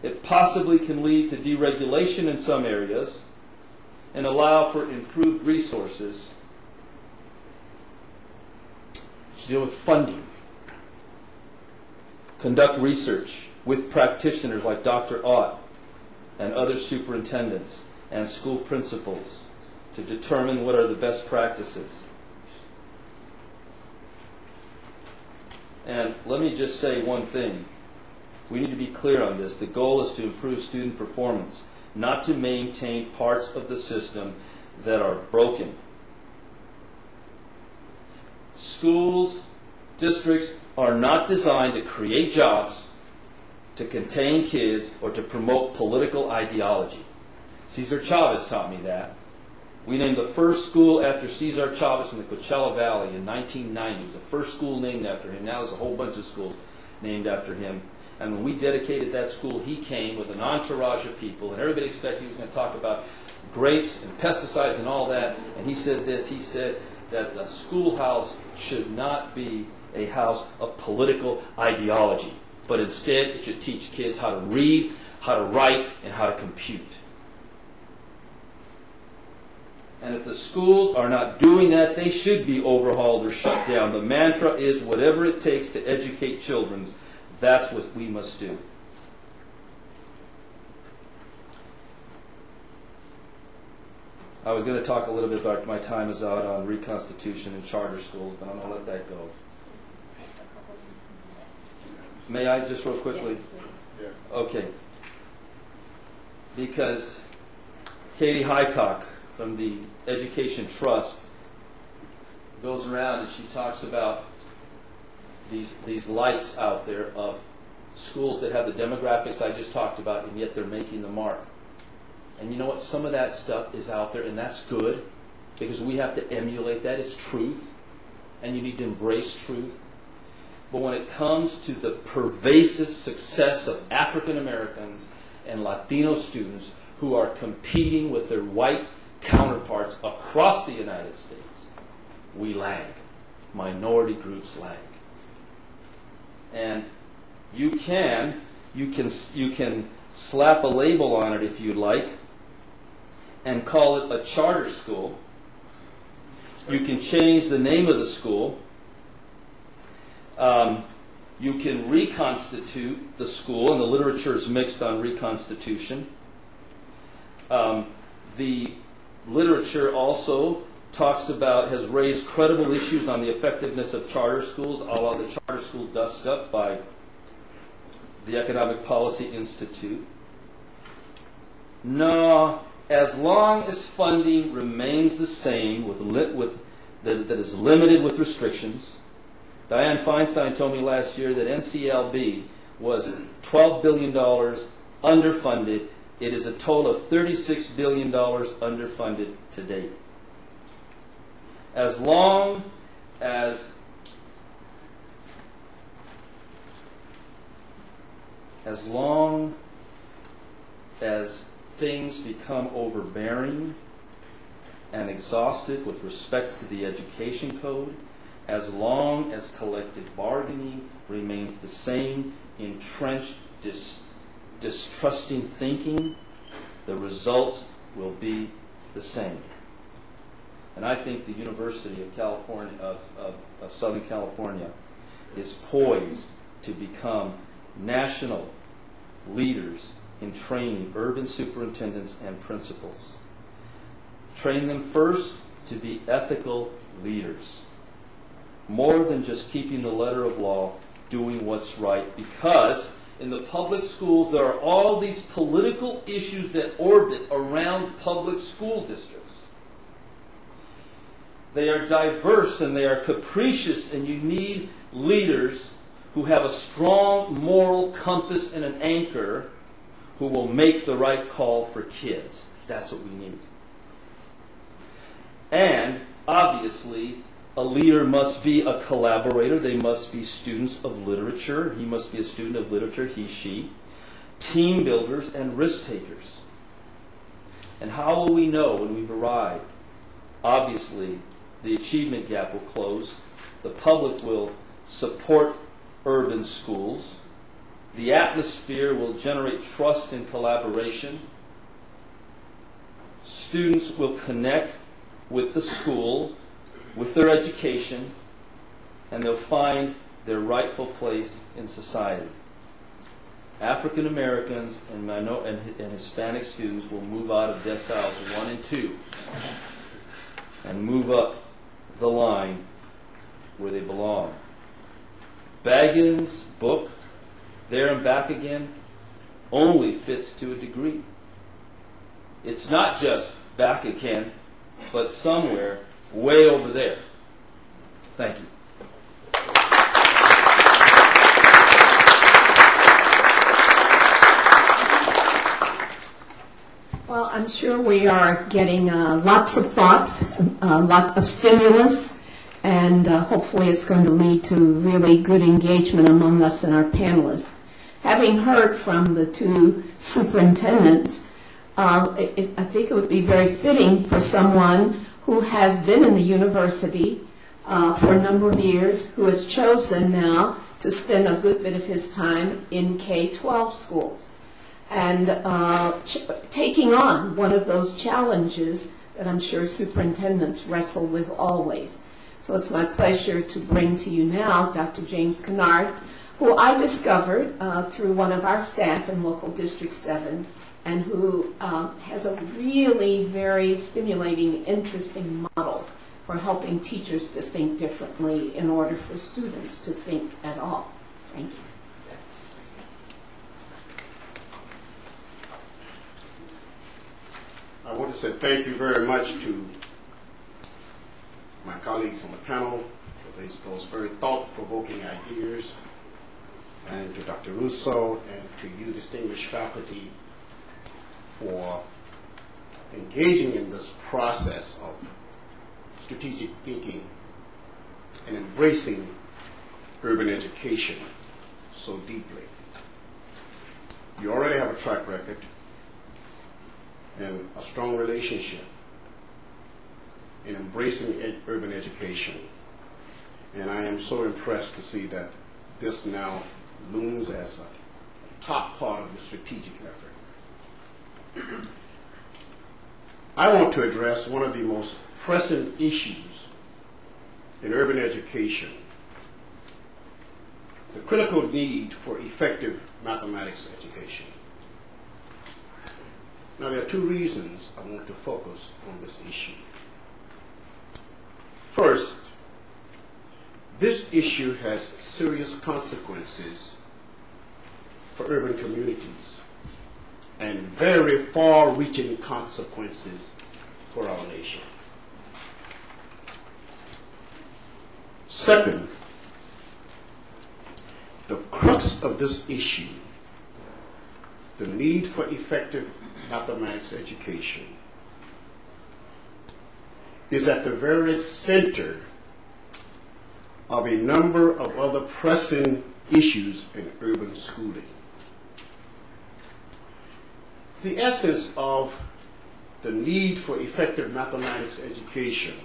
It possibly can lead to deregulation in some areas and allow for improved resources to deal with funding. Conduct research with practitioners like Dr. Ott and other superintendents and school principals to determine what are the best practices. And let me just say one thing. We need to be clear on this. The goal is to improve student performance, not to maintain parts of the system that are broken. Schools, districts are not designed to create jobs, to contain kids, or to promote political ideology. Cesar Chavez taught me that. We named the first school after Cesar Chavez in the Coachella Valley in 1990. It was the first school named after him. Now there's a whole bunch of schools named after him. And when we dedicated that school, he came with an entourage of people, and everybody expected he was going to talk about grapes and pesticides and all that. And he said this, he said that the schoolhouse should not be a house of political ideology, but instead it should teach kids how to read, how to write, and how to compute. And if the schools are not doing that, they should be overhauled or shut down. The mantra is whatever it takes to educate children, that's what we must do. I was going to talk a little bit about my time is out on reconstitution and charter schools, but I'm going to let that go. May I just real quickly? Yes, please. Okay. Because Katie Hycock from the Education Trust goes around and she talks about these lights out there of schools that have the demographics I just talked about, and yet they're making the mark. And you know what? Some of that stuff is out there, and that's good because we have to emulate that. It's truth, and you need to embrace truth. But when it comes to the pervasive success of African Americans and Latino students who are competing with their white counterparts across the United States, we lag. Minority groups lag. And you can slap a label on it if you'd like and call it a charter school. You can change the name of the school. You can reconstitute the school, and the literature is mixed on reconstitution. The literature also talks about, has raised credible issues on the effectiveness of charter schools, a la the Charter School Dust Up by the Economic Policy Institute. No, as long as funding remains the same, that is limited with restrictions. Dianne Feinstein told me last year that NCLB was $12 billion underfunded. It is a total of $36 billion underfunded to date. As long as things become overbearing and exhaustive with respect to the education code, as long as collective bargaining remains the same, entrenched, distrusting thinking, the results will be the same. And I think the University of California, of Southern California, is poised to become national leaders in training urban superintendents and principals. Train them first to be ethical leaders, more than just keeping the letter of law, doing what's right, because in the public schools there are all these political issues that orbit around public school districts. They are diverse and they are capricious, and you need leaders who have a strong moral compass and an anchor who will make the right call for kids. That's what we need. And obviously, a leader must be a collaborator. They must be students of literature. He must be a student of literature, he, she. Team builders and risk takers. And how will we know when we've arrived? Obviously, the achievement gap will close. The public will support urban schools. The atmosphere will generate trust and collaboration. Students will connect with the school, with their education, and they'll find their rightful place in society. African Americans and Hispanic students will move out of deciles 1 and 2 and move up the line where they belong. Baggins' book, There and Back Again, only fits to a degree. It's not just back again, but somewhere way over there. Thank you. Well, I'm sure we are getting lots of thoughts, a lot of stimulus, and hopefully it's going to lead to really good engagement among us and our panelists. Having heard from the two superintendents, I think it would be very fitting for someone who has been in the university for a number of years, who has chosen now to spend a good bit of his time in K-12 schools and taking on one of those challenges that I'm sure superintendents wrestle with always. So it's my pleasure to bring to you now Dr. James Kinard, who I discovered through one of our staff in Local District 7, and who has a really very stimulating, interesting model for helping teachers to think differently in order for students to think at all. Thank you. I want to say thank you very much to my colleagues on the panel for those very thought-provoking ideas, and to Dr. Russo and to you distinguished faculty for engaging in this process of strategic thinking and embracing urban education so deeply. You already have a track record and a strong relationship in embracing urban education, and I am so impressed to see that this now looms as a top part of the strategic effort. I want to address one of the most pressing issues in urban education: the critical need for effective mathematics education. Now, there are two reasons I want to focus on this issue. First, this issue has serious consequences for urban communities and very far-reaching consequences for our nation. Second, the crux of this issue, the need for effective mathematics education, is at the very center of a number of other pressing issues in urban schooling. The essence of the need for effective mathematics education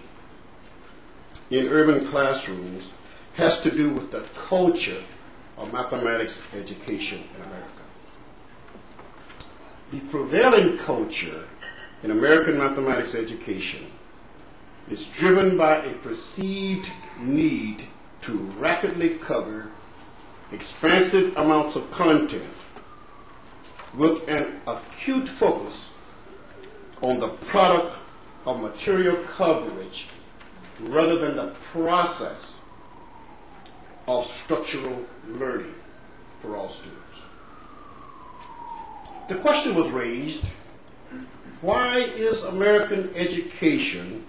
in urban classrooms has to do with the culture of mathematics education in America. The prevailing culture in American mathematics education is driven by a perceived need to rapidly cover expansive amounts of content with an acute focus on the product of material coverage rather than the process of structural learning for all students. The question was raised, why is American education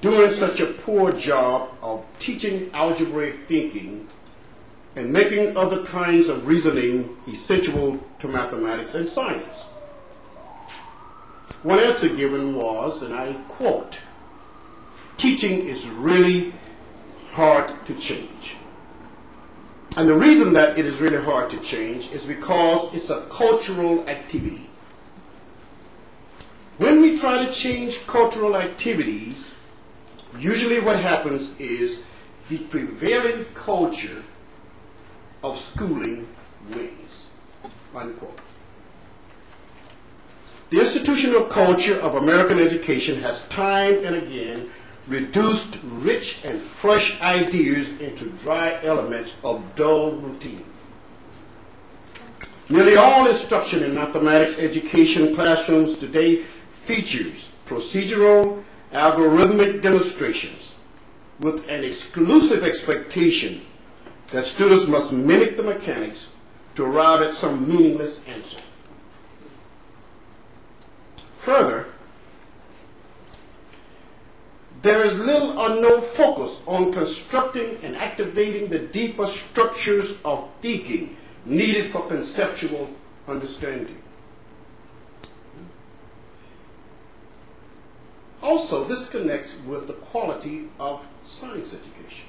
doing such a poor job of teaching algebraic thinking and making other kinds of reasoning essential to mathematics and science? One answer given was, and I quote, "Teaching is really hard to change." And the reason that it is really hard to change is because it's a cultural activity. When we try to change cultural activities, usually what happens is the prevailing culture of schooling wins, unquote. The institutional culture of American education has time and again reduced rich and fresh ideas into dry elements of dull routine. Nearly all instruction in mathematics education classrooms today features procedural, algorithmic demonstrations with an exclusive expectation that students must mimic the mechanics to arrive at some meaningless answer. Further, there is little or no focus on constructing and activating the deeper structures of thinking needed for conceptual understanding. Also, this connects with the quality of science education.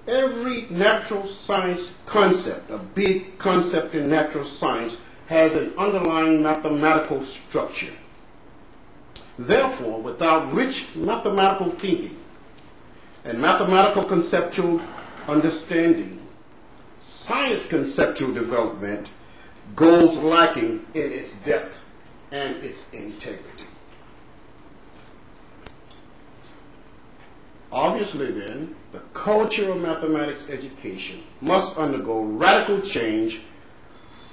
Every natural science concept, a big concept in natural science, has an underlying mathematical structure. Therefore, without rich mathematical thinking and mathematical conceptual understanding, science conceptual development goes lacking in its depth and its integrity. Obviously then, the culture of mathematics education must undergo radical change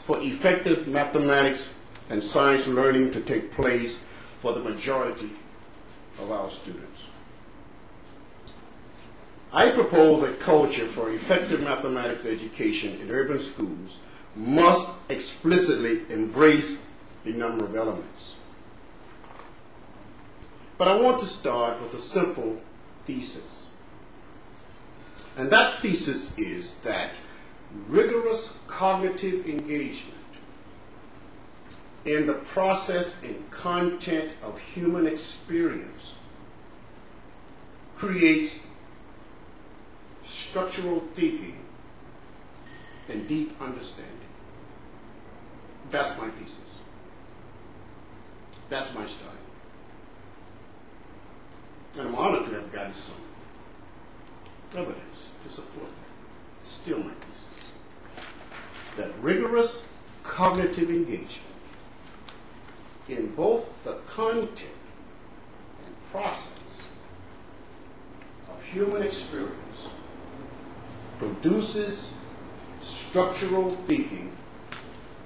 for effective mathematics and science learning to take place for the majority of our students. I propose a culture for effective mathematics education in urban schools must explicitly embrace a number of elements. But I want to start with a simple thesis. And that thesis is that rigorous cognitive engagement in the process and content of human experience creates structural thinking and deep understanding. That's my thesis. That's my study. And I'm honored to have gotten some evidence to support that. It's still my thesis. That rigorous cognitive engagement in both the content and process of human experience produces structural thinking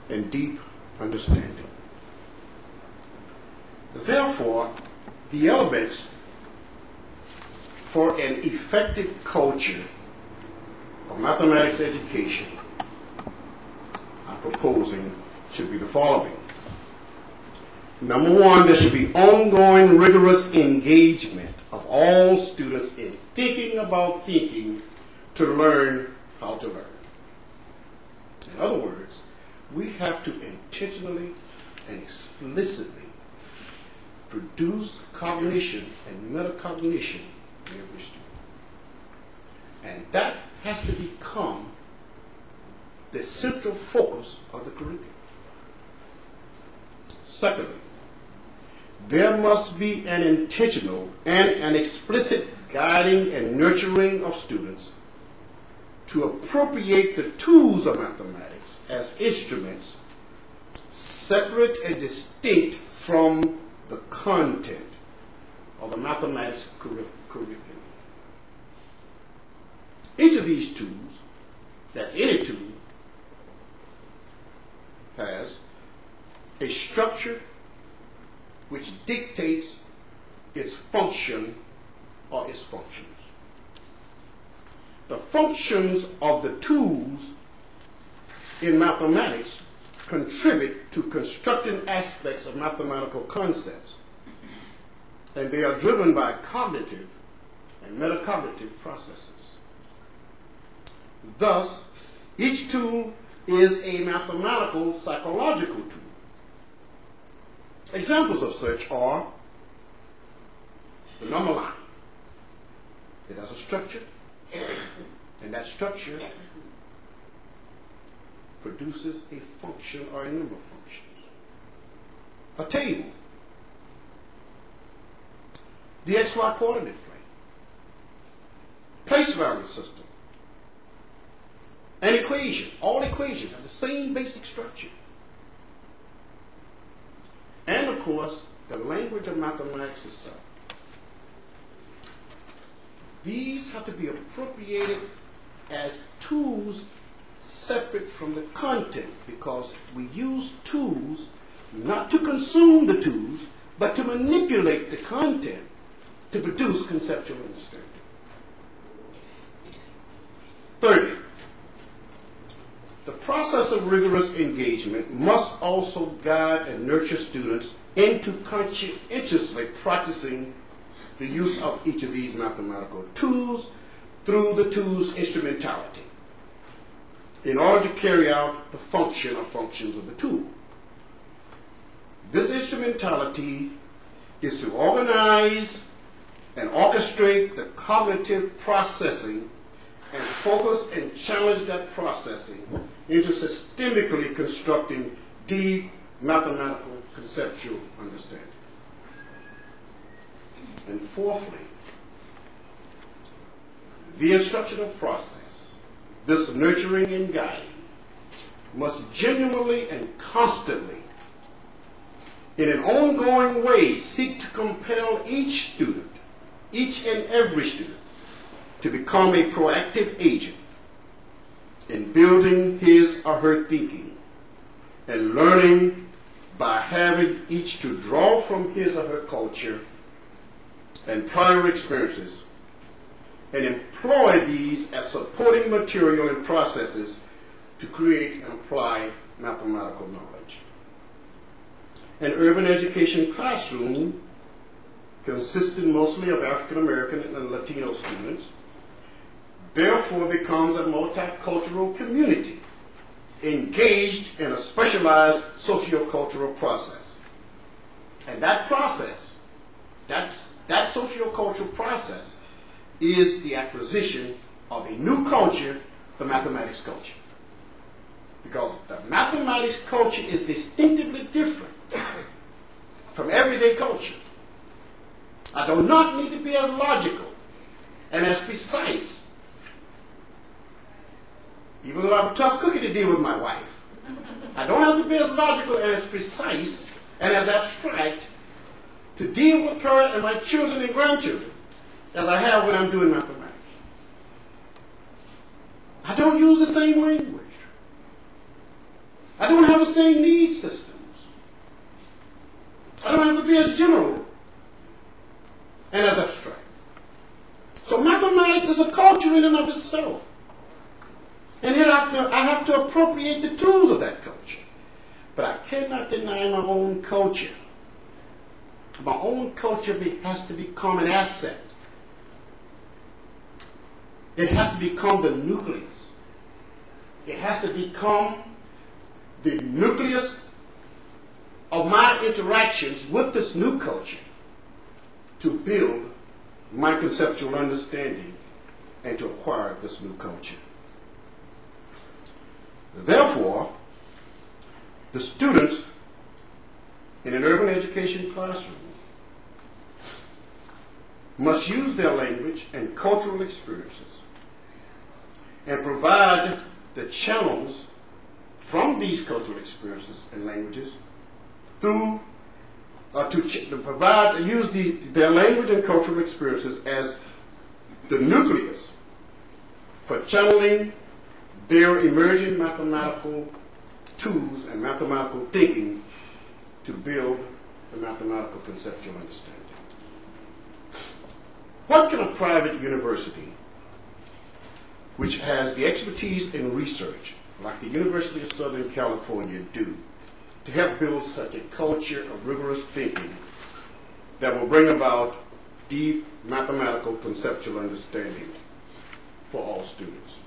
and deep understanding. Therefore, the elements for an effective culture of mathematics education I'm proposing should be the following. Number one, there should be ongoing rigorous engagement of all students in thinking about thinking to learn how to learn. In other words, we have to intentionally and explicitly produce cognition and metacognition in every student. And that has to become the central focus of the curriculum. Secondly, there must be an intentional and an explicit guiding and nurturing of students to appropriate the tools of mathematics as instruments separate and distinct from the content of the mathematics curriculum. Each of these tools, that's any tool, has a structure which dictates its function or its functions. The functions of the tools in mathematics contribute to constructing aspects of mathematical concepts, and they are driven by cognitive and metacognitive processes. Thus, each tool is a mathematical psychological tool. Examples of such are the number line. It has a structure, and that structure produces a function or a number of functions. A table, the XY coordinate plane, place value system, an equation. All equations have the same basic structure. And of course, the language of mathematics itself. These have to be appropriated as tools separate from the content, because we use tools not to consume the tools, but to manipulate the content to produce conceptual understanding. Thirdly, the process of rigorous engagement must also guide and nurture students into conscientiously practicing the use of each of these mathematical tools through the tool's instrumentality in order to carry out the function or functions of the tool. This instrumentality is to organize and orchestrate the cognitive processing and focus and challenge that processing into systemically constructing deep mathematical conceptual understanding. And fourthly, the instructional process, this nurturing and guiding, must genuinely and constantly, in an ongoing way, seek to compel each student, each and every student, to become a proactive agent in building his or her thinking and learning by having each to draw from his or her culture and prior experiences and employ these as supporting material and processes to create and apply mathematical knowledge. An urban education classroom consisting mostly of African American and Latino students therefore becomes a multicultural community engaged in a specialized sociocultural process. And that process, that sociocultural process, is the acquisition of a new culture, the mathematics culture. Because the mathematics culture is distinctively different from everyday culture. I do not need to be as logical and as precise, even though I have a tough cookie to deal with my wife. I don't have to be as logical and as precise and as abstract to deal with her and my children and grandchildren as I have when I'm doing mathematics. I don't use the same language. I don't have the same need systems. I don't have to be as general and as abstract. So mathematics is a culture in and of itself. And then I have to appropriate the tools of that culture. But I cannot deny my own culture. My own culture has to become an asset. It has to become the nucleus. It has to become the nucleus of my interactions with this new culture to build my conceptual understanding and to acquire this new culture. Therefore, the students in an urban education classroom must use their language and cultural experiences and provide the channels from these cultural experiences and languages through use their language and cultural experiences as the nucleus for channeling their emerging mathematical tools and mathematical thinking to build the mathematical conceptual understanding. What can a private university, which has the expertise in research, like the University of Southern California, do to help build such a culture of rigorous thinking that will bring about deep mathematical conceptual understanding for all students?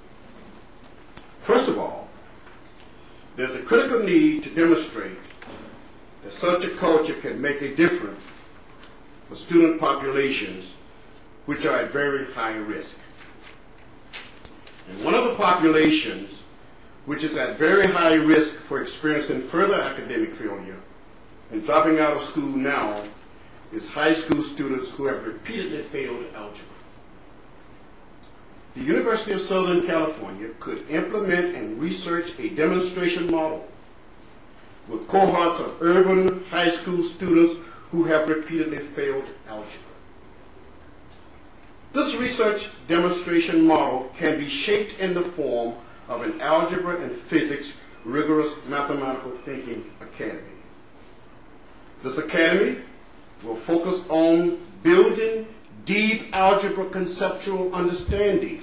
First of all, there's a critical need to demonstrate that such a culture can make a difference for student populations which are at very high risk. And one of the populations which is at very high risk for experiencing further academic failure and dropping out of school now is high school students who have repeatedly failed algebra. The University of Southern California could implement and research a demonstration model with cohorts of urban high school students who have repeatedly failed algebra. This research demonstration model can be shaped in the form of an algebra and physics rigorous mathematical thinking academy. This academy will focus on building deep algebra conceptual understanding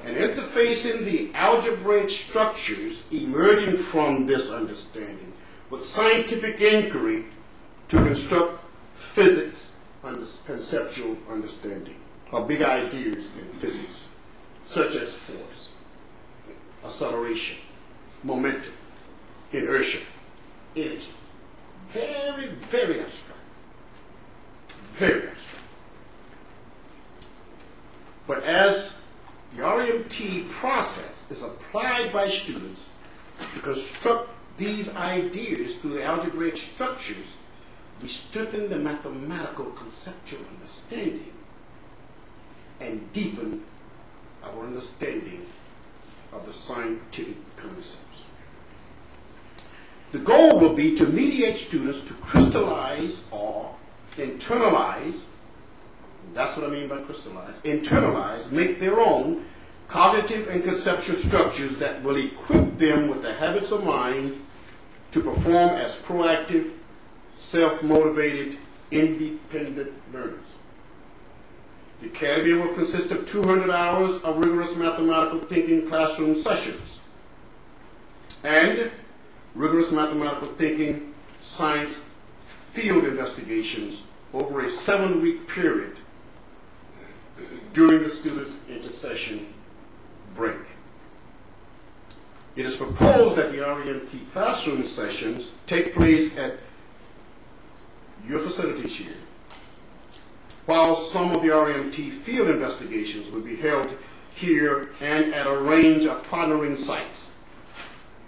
and interfacing the algebraic structures emerging from this understanding with scientific inquiry to construct physics conceptual understanding, or big ideas in physics, such as force, acceleration, momentum, inertia, energy. Very, very abstract. Very abstract. But as the RMT process is applied by students to construct these ideas through the algebraic structures, we strengthen the mathematical conceptual understanding and deepen our understanding of the scientific concepts. The goal will be to mediate students to crystallize or internalize that's what I mean by crystallize, internalize, make their own cognitive and conceptual structures that will equip them with the habits of mind to perform as proactive, self-motivated, independent learners. The Academy will consist of 200 hours of rigorous mathematical thinking classroom sessions and rigorous mathematical thinking science field investigations over a 7-week period during the students' intercession break. It is proposed that the REMT classroom sessions take place at your facilities here, while some of the REMT field investigations will be held here and at a range of partnering sites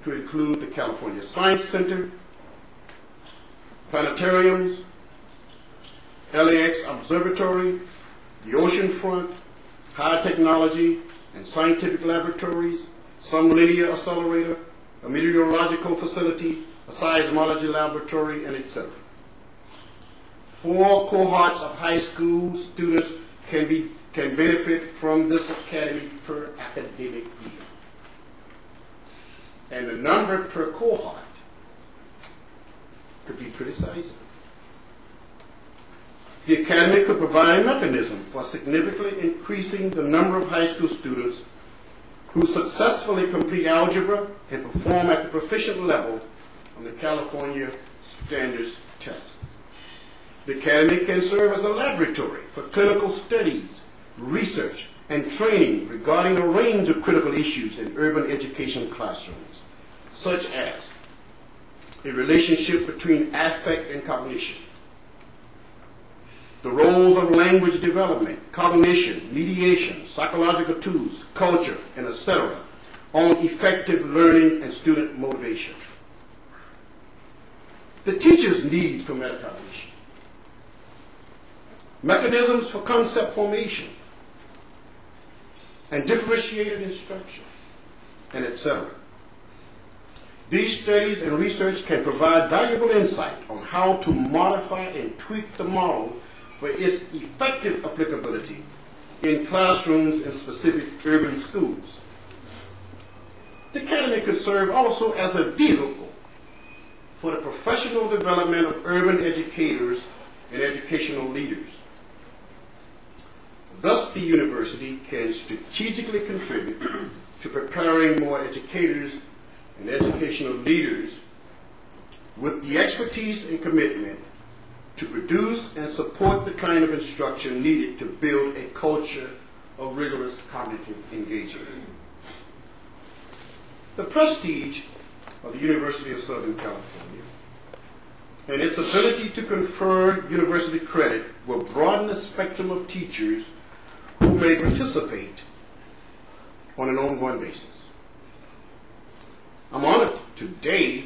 to include the California Science Center, planetariums, LAX Observatory, the oceanfront, high technology and scientific laboratories, some linear accelerator, a meteorological facility, a seismology laboratory, and etc. 4 cohorts of high school students can benefit from this academy per academic year. And the number per cohort could be pretty sizable. The academy could provide a mechanism for significantly increasing the number of high school students who successfully complete algebra and perform at the proficient level on the California Standards Test. The academy can serve as a laboratory for clinical studies, research, and training regarding a range of critical issues in urban education classrooms, such as a relationship between affect and cognition, the roles of language development, cognition, mediation, psychological tools, culture, and etc. on effective learning and student motivation. The teacher's need for metacognition, mechanisms for concept formation, and differentiated instruction, and etc. These studies and research can provide valuable insight on how to modify and tweak the model for its effective applicability in classrooms in specific urban schools. The academy could serve also as a vehicle for the professional development of urban educators and educational leaders. Thus, the university can strategically contribute to preparing more educators and educational leaders with the expertise and commitment to produce and support the kind of instruction needed to build a culture of rigorous cognitive engagement. The prestige of the University of Southern California and its ability to confer university credit will broaden the spectrum of teachers who may participate on an ongoing basis. I'm honored today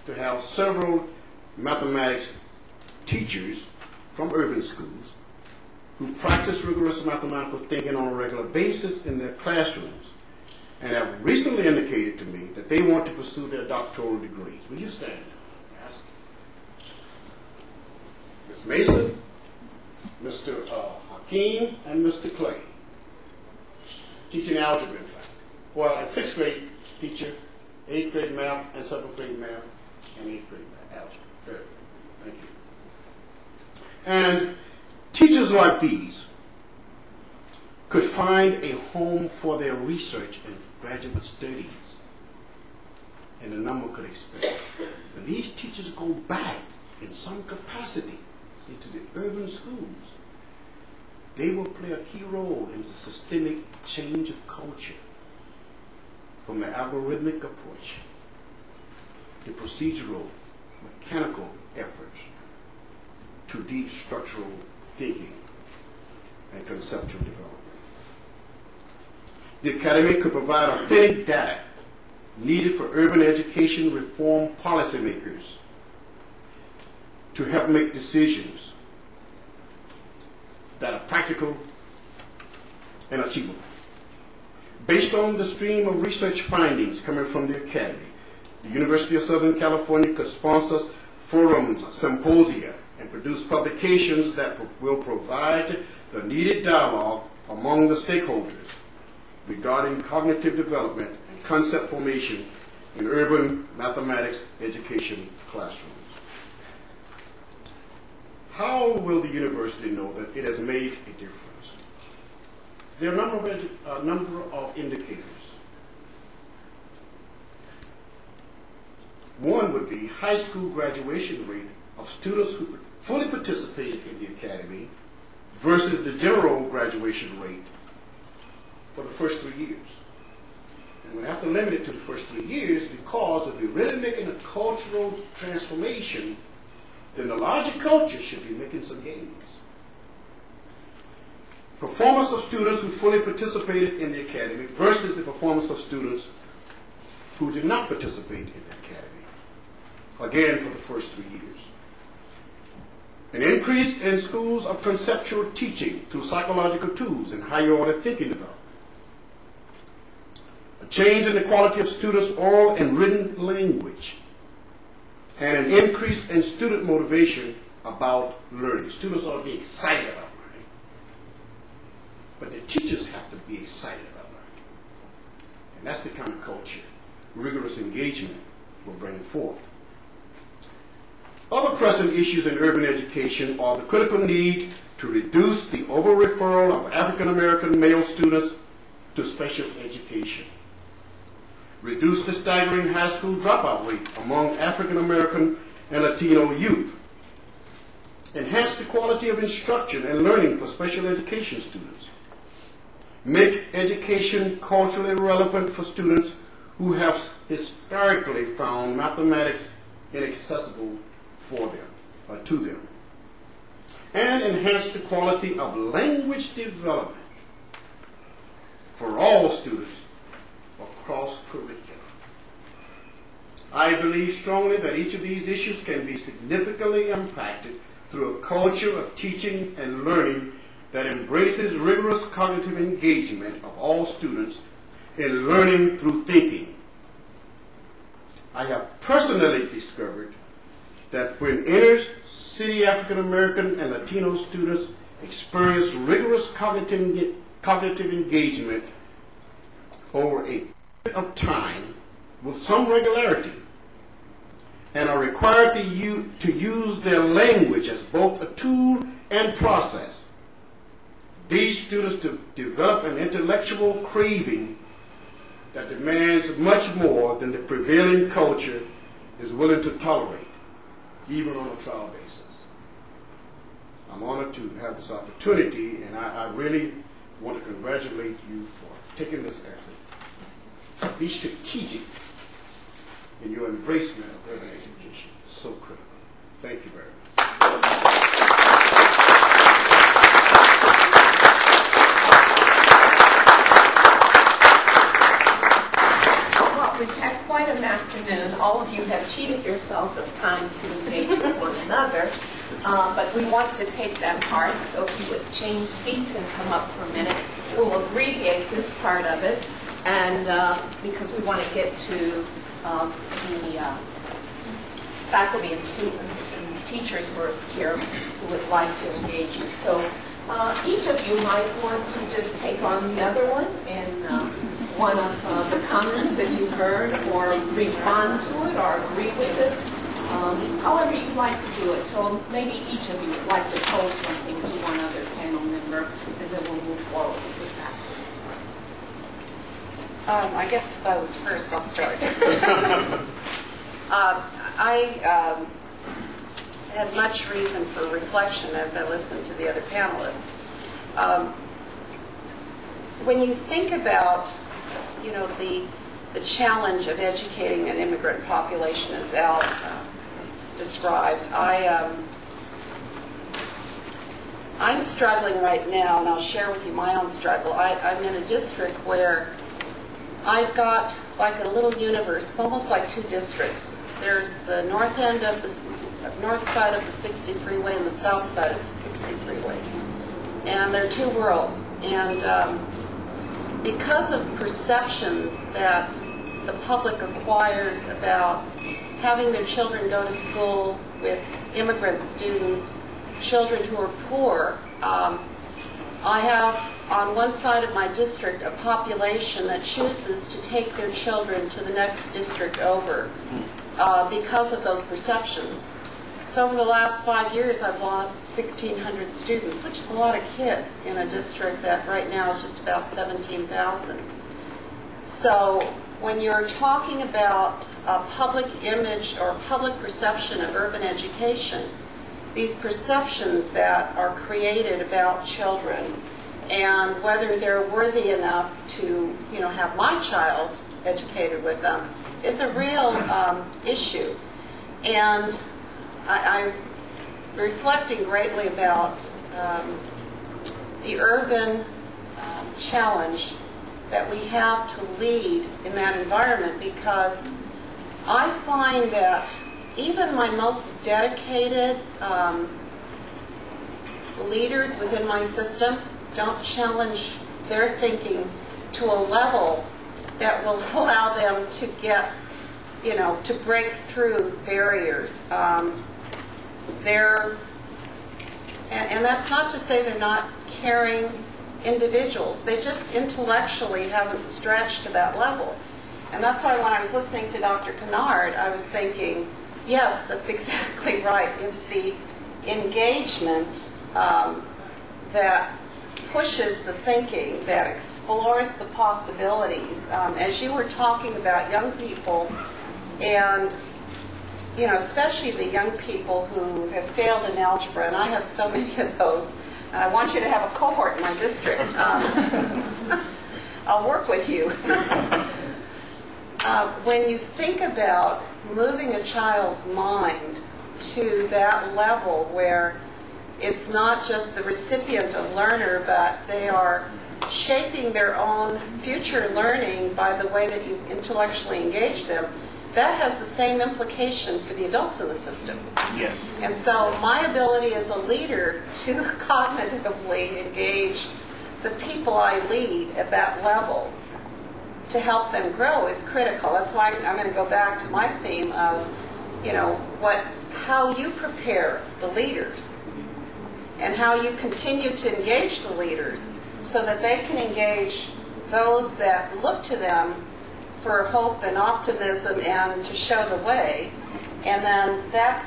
to have several mathematics teachers from urban schools who practice rigorous mathematical thinking on a regular basis in their classrooms and have recently indicated to me that they want to pursue their doctoral degrees. Will you stand? Yes. Ms. Mason, Mr. Hakeem, and Mr. Clay. Teaching algebra, in fact. Well, at 6th grade, teacher, 8th grade math, and 7th grade math, and 8th grade math, algebra. Very good. Thank you. And teachers like these could find a home for their research and graduate studies, and the number could expand. When these teachers go back in some capacity into the urban schools, they will play a key role in the systemic change of culture, from the algorithmic approach, the procedural, mechanical efforts, to deep structural thinking and conceptual development. The academy could provide authentic data needed for urban education reform policymakers to help make decisions that are practical and achievable. Based on the stream of research findings coming from the academy, the University of Southern California could sponsor forums, symposia, and produce publications that will provide the needed dialogue among the stakeholders regarding cognitive development and concept formation in urban mathematics education classrooms. How will the university know that it has made a difference? There are a number of indicators. One would be high school graduation rate of students who fully participated in the academy versus the general graduation rate for the first 3 years. And we have to limit it to the first 3 years because if we're really making a cultural transformation, then the larger culture should be making some gains. Performance of students who fully participated in the academy versus the performance of students who did not participate in the academy. Again, for the first 3 years. An increase in schools of conceptual teaching through psychological tools and higher order thinking development. A change in the quality of students' oral and written language. And an increase in student motivation about learning. Students ought to be excited about learning. But the teachers have to be excited about learning. And that's the kind of culture rigorous engagement will bring forth. Other pressing issues in urban education are the critical need to reduce the over-referral of African American male students to special education, reduce the staggering high school dropout rate among African American and Latino youth, enhance the quality of instruction and learning for special education students, make education culturally relevant for students who have historically found mathematics inaccessible for them, or to them, and enhance the quality of language development for all students across curricula. I believe strongly that each of these issues can be significantly impacted through a culture of teaching and learning that embraces rigorous cognitive engagement of all students in learning through thinking. I have personally discovered that when inner-city African American and Latino students experience rigorous cognitive engagement over a period of time with some regularity and are required to use their language as both a tool and process, these students develop an intellectual craving that demands much more than the prevailing culture is willing to tolerate, even on a trial basis. I'm honored to have this opportunity, and I really want to congratulate you for taking this effort. Be strategic in your embracement of urban education. It's so critical. Thank you very much. We've had quite an afternoon. All of you have cheated yourselves of time to engage with one another, but we want to take that part, so if you would change seats and come up for a minute, we'll abbreviate this part of it, and because we want to get to the faculty and students and teachers who are here who would like to engage you. So each of you might want to just take on the other one and one of the comments that you heard, or respond to it, or agree with it, however you'd like to do it. So maybe each of you would like to pose something to one other panel member, and then we'll move forward with that. I guess because I was first, I'll start. I had much reason for reflection as I listened to the other panelists. When you think about the challenge of educating an immigrant population, as Al described, I'm struggling right now, and I'll share with you my own struggle. I'm in a district where I've got like a little universe. It's almost like two districts. There's the north end of the north side of the 60 freeway and the south side of the 60 freeway, and they're two worlds. And because of perceptions that the public acquires about having their children go to school with immigrant students, children who are poor, I have on one side of my district a population that chooses to take their children to the next district over because of those perceptions. So over the last 5 years, I've lost 1,600 students, which is a lot of kids in a district that right now is just about 17,000. So when you're talking about a public image or public perception of urban education, these perceptions that are created about children and whether they're worthy enough to, have my child educated with them is a real issue. And I'm reflecting greatly about the urban challenge that we have to lead in that environment, because I find that even my most dedicated leaders within my system don't challenge their thinking to a level that will allow them to get, to break through barriers. And that's not to say they're not caring individuals. They just intellectually haven't stretched to that level. And that's why when I was listening to Dr. Kinard, I was thinking, yes, that's exactly right. It's the engagement that pushes the thinking, that explores the possibilities. As you were talking about young people, and especially the young people who have failed in algebra, and I have so many of those, and I want you to have a cohort in my district. I'll work with you. When you think about moving a child's mind to that level where it's not just the recipient of learner, but they are shaping their own future learning by the way that you intellectually engage them, that has the same implication for the adults in the system. Yeah. And so my ability as a leader to cognitively engage the people I lead at that level to help them grow is critical. That's why I'm going to go back to my theme of, how you prepare the leaders and how you continue to engage the leaders so that they can engage those that look to them for hope and optimism and to show the way. And then that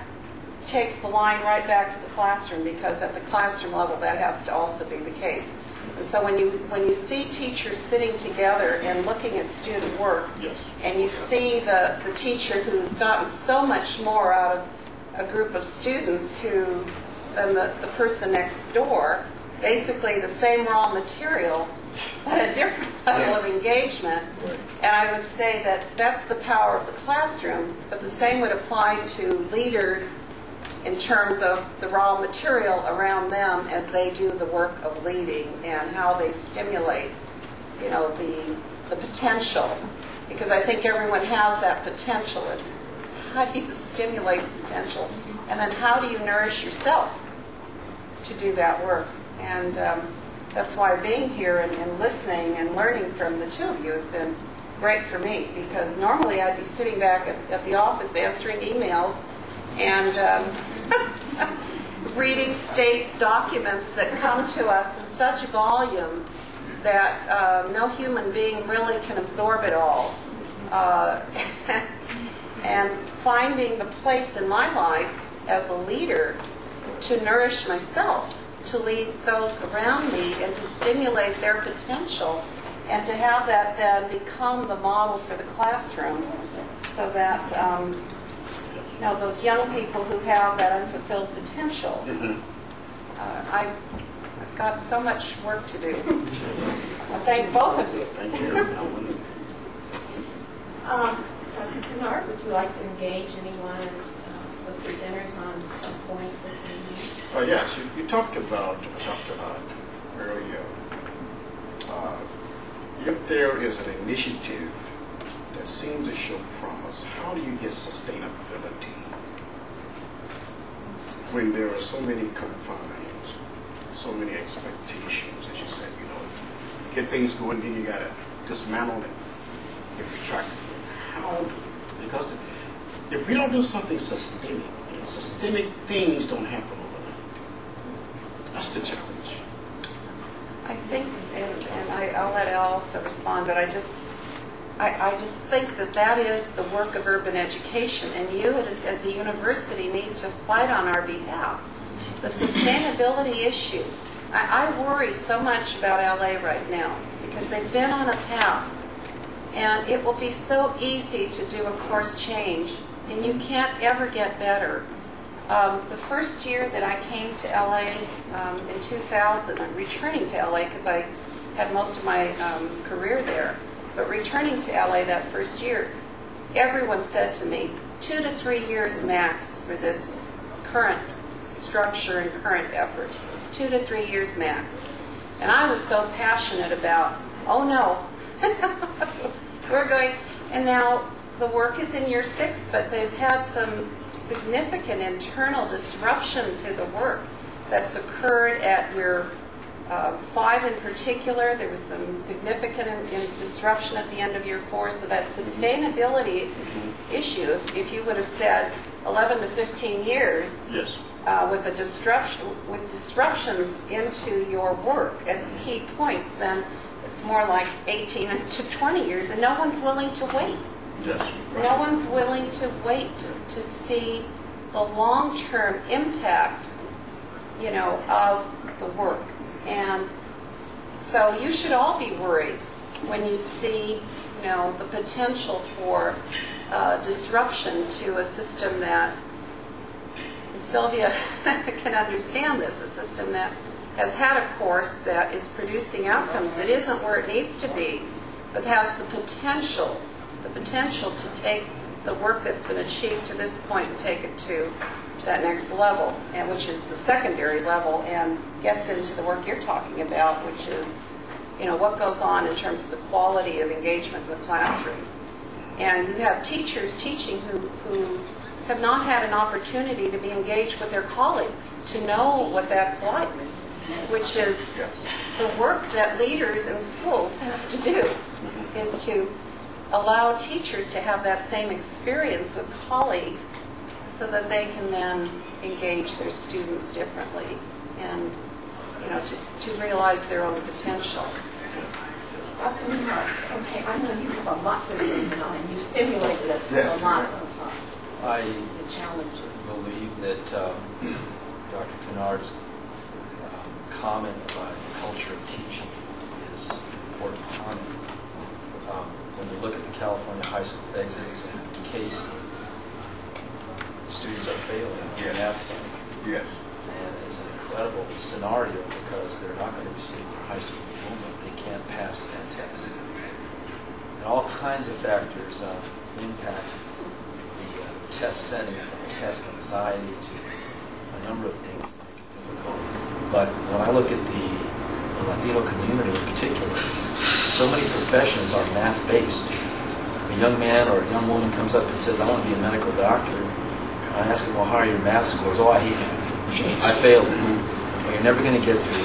takes the line right back to the classroom, because at the classroom level that has to also be the case. And so when you see teachers sitting together and looking at student work, Yes. and you see the teacher who's gotten so much more out of a group of students than the person next door, basically the same raw material, but a different level of engagement. Right. And I would say that that's the power of the classroom, but the same would apply to leaders in terms of the raw material around them as they do the work of leading and how they stimulate, the potential. Because I think everyone has that potential. It's how do you stimulate the potential? And then how do you nourish yourself to do that work? And that's why being here and listening and learning from the two of you has been great for me, because normally I'd be sitting back at the office answering emails and reading state documents that come to us in such volume that no human being really can absorb it all. And finding the place in my life as a leader to nourish myself, to lead those around me, and to stimulate their potential, and to have that then become the model for the classroom, so that those young people who have that unfulfilled potential, I've got so much work to do. I thank both of you. Thank you. Dr. Kinard, would you like to engage anyone as the presenters on some point with me? Yes, you talked about, Dr. Ott, earlier. If there is an initiative that seems to show promise, how do you get sustainability when there are so many confines, so many expectations, as you said, get things going, then you got to dismantle it, get retracted. How? Because if we don't do something systemic, systemic things don't happen overnight. That's the challenge. I think, and I'll let Al also respond, but I just think that that is the work of urban education, and you as a university need to fight on our behalf. The sustainability issue. I worry so much about LA right now because they've been on a path, and it will be so easy to do a course change, and you can't ever get better. The first year that I came to LA in 2000, I'm returning to LA because I had most of my career there, but returning to LA that first year, everyone said to me, 2 to 3 years max for this current structure and current effort. 2 to 3 years max. And I was so passionate about, oh no, we're going, and now the work is in year 6, but they've had some significant internal disruption to the work that's occurred at year 5 in particular. There was some significant disruption at the end of year 4, so that sustainability issue, if you would have said 11 to 15 years, Yes. with disruptions into your work at key points, then it's more like 18 to 20 years, and no one's willing to wait. Yes. Right. No one's willing to wait to see the long-term impact, of the work. And so you should all be worried when you see, the potential for disruption to a system that, and Sylvia can understand this, a system that has had a course that is producing outcomes that isn't where it needs to be, but has the potential to take the work that's been achieved to this point and take it to that next level, and which is the secondary level, and gets into the work you're talking about, which is, what goes on in terms of the quality of engagement in the classrooms. And you have teachers teaching who have not had an opportunity to be engaged with their colleagues, to know what that's like, which is the work that leaders in schools have to do, is to allow teachers to have that same experience with colleagues so that they can then engage their students differently and, just to realize their own potential. Dr. Mijares, okay, I know you have a lot to say, and you stimulated us with a lot of the challenges. I believe that Dr. Kinard's comment about the culture of teaching is an important comment. When we look at the California high school exit exam, in case students are failing on that side. Yes. And it's an incredible scenario because they're not going to receive their high school diploma if they can't pass that test. And all kinds of factors impact the test setting, from test anxiety to a number of things that make it difficult. But when I look at the Latino community in particular, so many professions are math-based. A young man or a young woman comes up and says, I want to be a medical doctor. I ask him, well, how are your math scores? Oh, I hate math. I failed. Well, you're never going to get through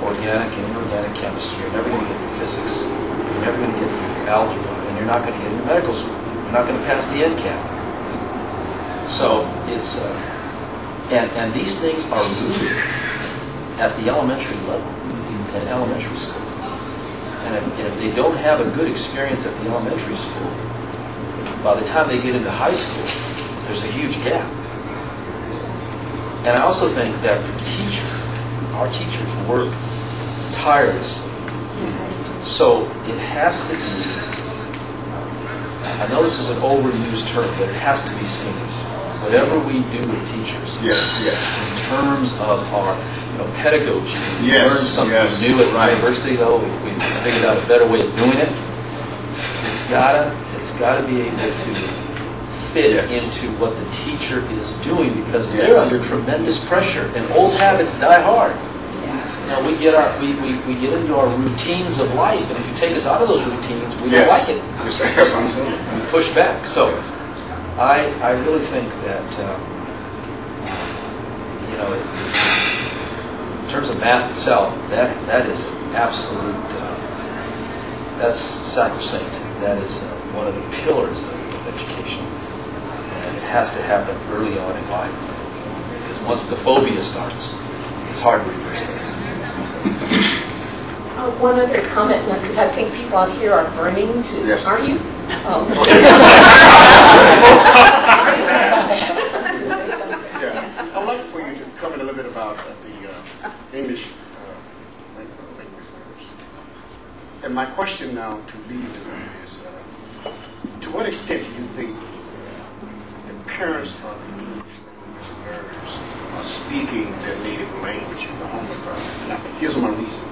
organic and inorganic chemistry. You're never going to get through physics. You're never going to get through algebra. And you're not going to get into medical school. You're not going to pass the NCAT. So it's, and these things are rooted at the elementary level, in elementary school. And if they don't have a good experience at the elementary school, by the time they get into high school, there's a huge gap. And I also think that our teachers work tirelessly. So it has to be, I know this is an overused term, but it has to be seamless. Whatever we do with teachers, in terms of our pedagogy, we learn something new at university level, we figured out a better way of doing it. It's gotta be able to fit into what the teacher is doing because they're under tremendous pressure, and old habits die hard. We get into our routines of life, and if you take us out of those routines, we don't like it. We push back. So I really think that in terms of math itself, that is an absolute, that's sacrosanct. That is one of the pillars of education. And it has to happen early on in life. Because once the phobia starts, it's hard to reverse that. One other comment, because I think people out here are burning to. Yes. Are you? Oh. Yeah. I'd like for you to comment a little bit about the English language learners. And my question now to lead to that is, to what extent do you think the parents of the English language learners are speaking their native language in the home environment? Now, here's my reason for this.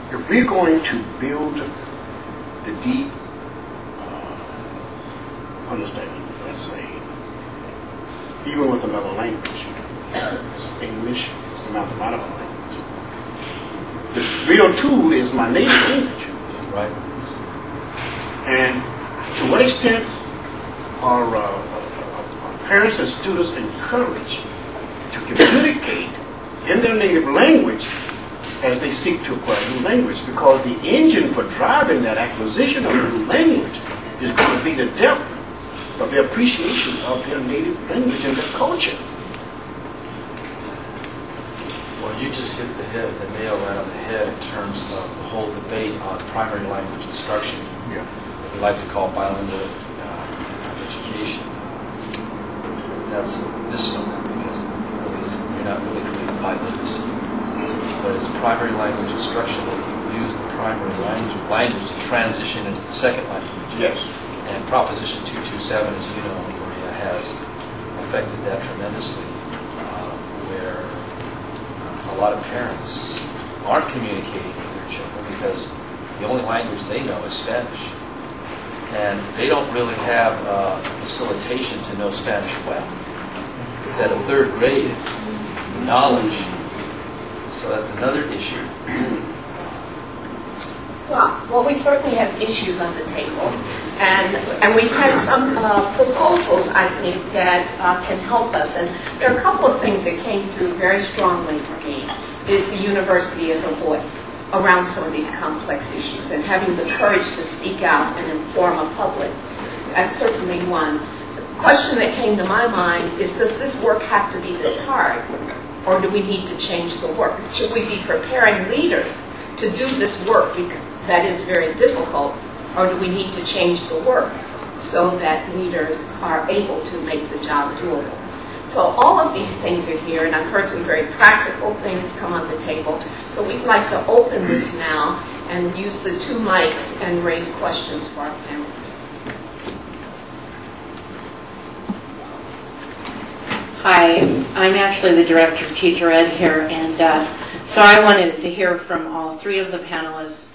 If we're going to build the deep understanding, let's say, even with another language, because English is the mathematical language. The real tool is my native language. Right. And to what extent are parents and students encouraged to communicate in their native language as they seek to acquire new language? Because the engine for driving that acquisition of a new language is going to be the depth of their appreciation of their native language and their culture. Well, you just hit the nail right on the head in terms of the whole debate on primary language instruction. Yeah. That we like to call bilingual education. That's a misnomer because you're not really doing biliteracy. But it's primary language instruction that you use the primary language to transition into the second language. Yes. And Proposition 227, as you know, Maria, has affected that tremendously, where a lot of parents aren't communicating with their children because the only language they know is Spanish. And they don't really have facilitation to know Spanish well. It's at a third grade knowledge. So that's another issue. Well, we certainly have issues on the table, and we've had some proposals, I think, that can help us. And there are a couple of things that came through very strongly for me, is the university as a voice around some of these complex issues and having the courage to speak out and inform a public. That's certainly one. The question that came to my mind is, does this work have to be this hard? Or do we need to change the work? Should we be preparing leaders to do this work that is very difficult, or do we need to change the work so that leaders are able to make the job doable? So all of these things are here, and I've heard some very practical things come on the table. So we'd like to open this now and use the two mics and raise questions for our panelists. Hi, I'm actually the Director of Teacher Ed here, and so I wanted to hear from all three of the panelists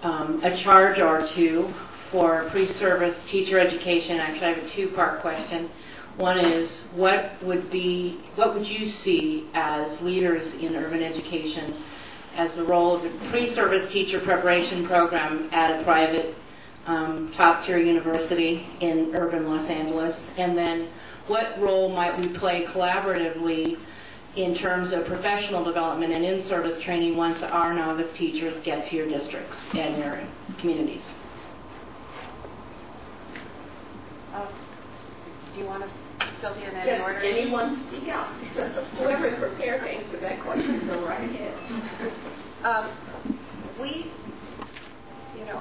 a charge or two for pre-service teacher education. Actually, I have a two-part question. One is, what would you see as leaders in urban education as the role of a pre-service teacher preparation program at a private top-tier university in urban Los Angeles? And then what role might we play collaboratively in terms of professional development and in-service training once our novice teachers get to your districts and your communities? Do you want us, Sylvia, in any Just order? anyone speak up. Whoever's prepared to answer that question, go right ahead.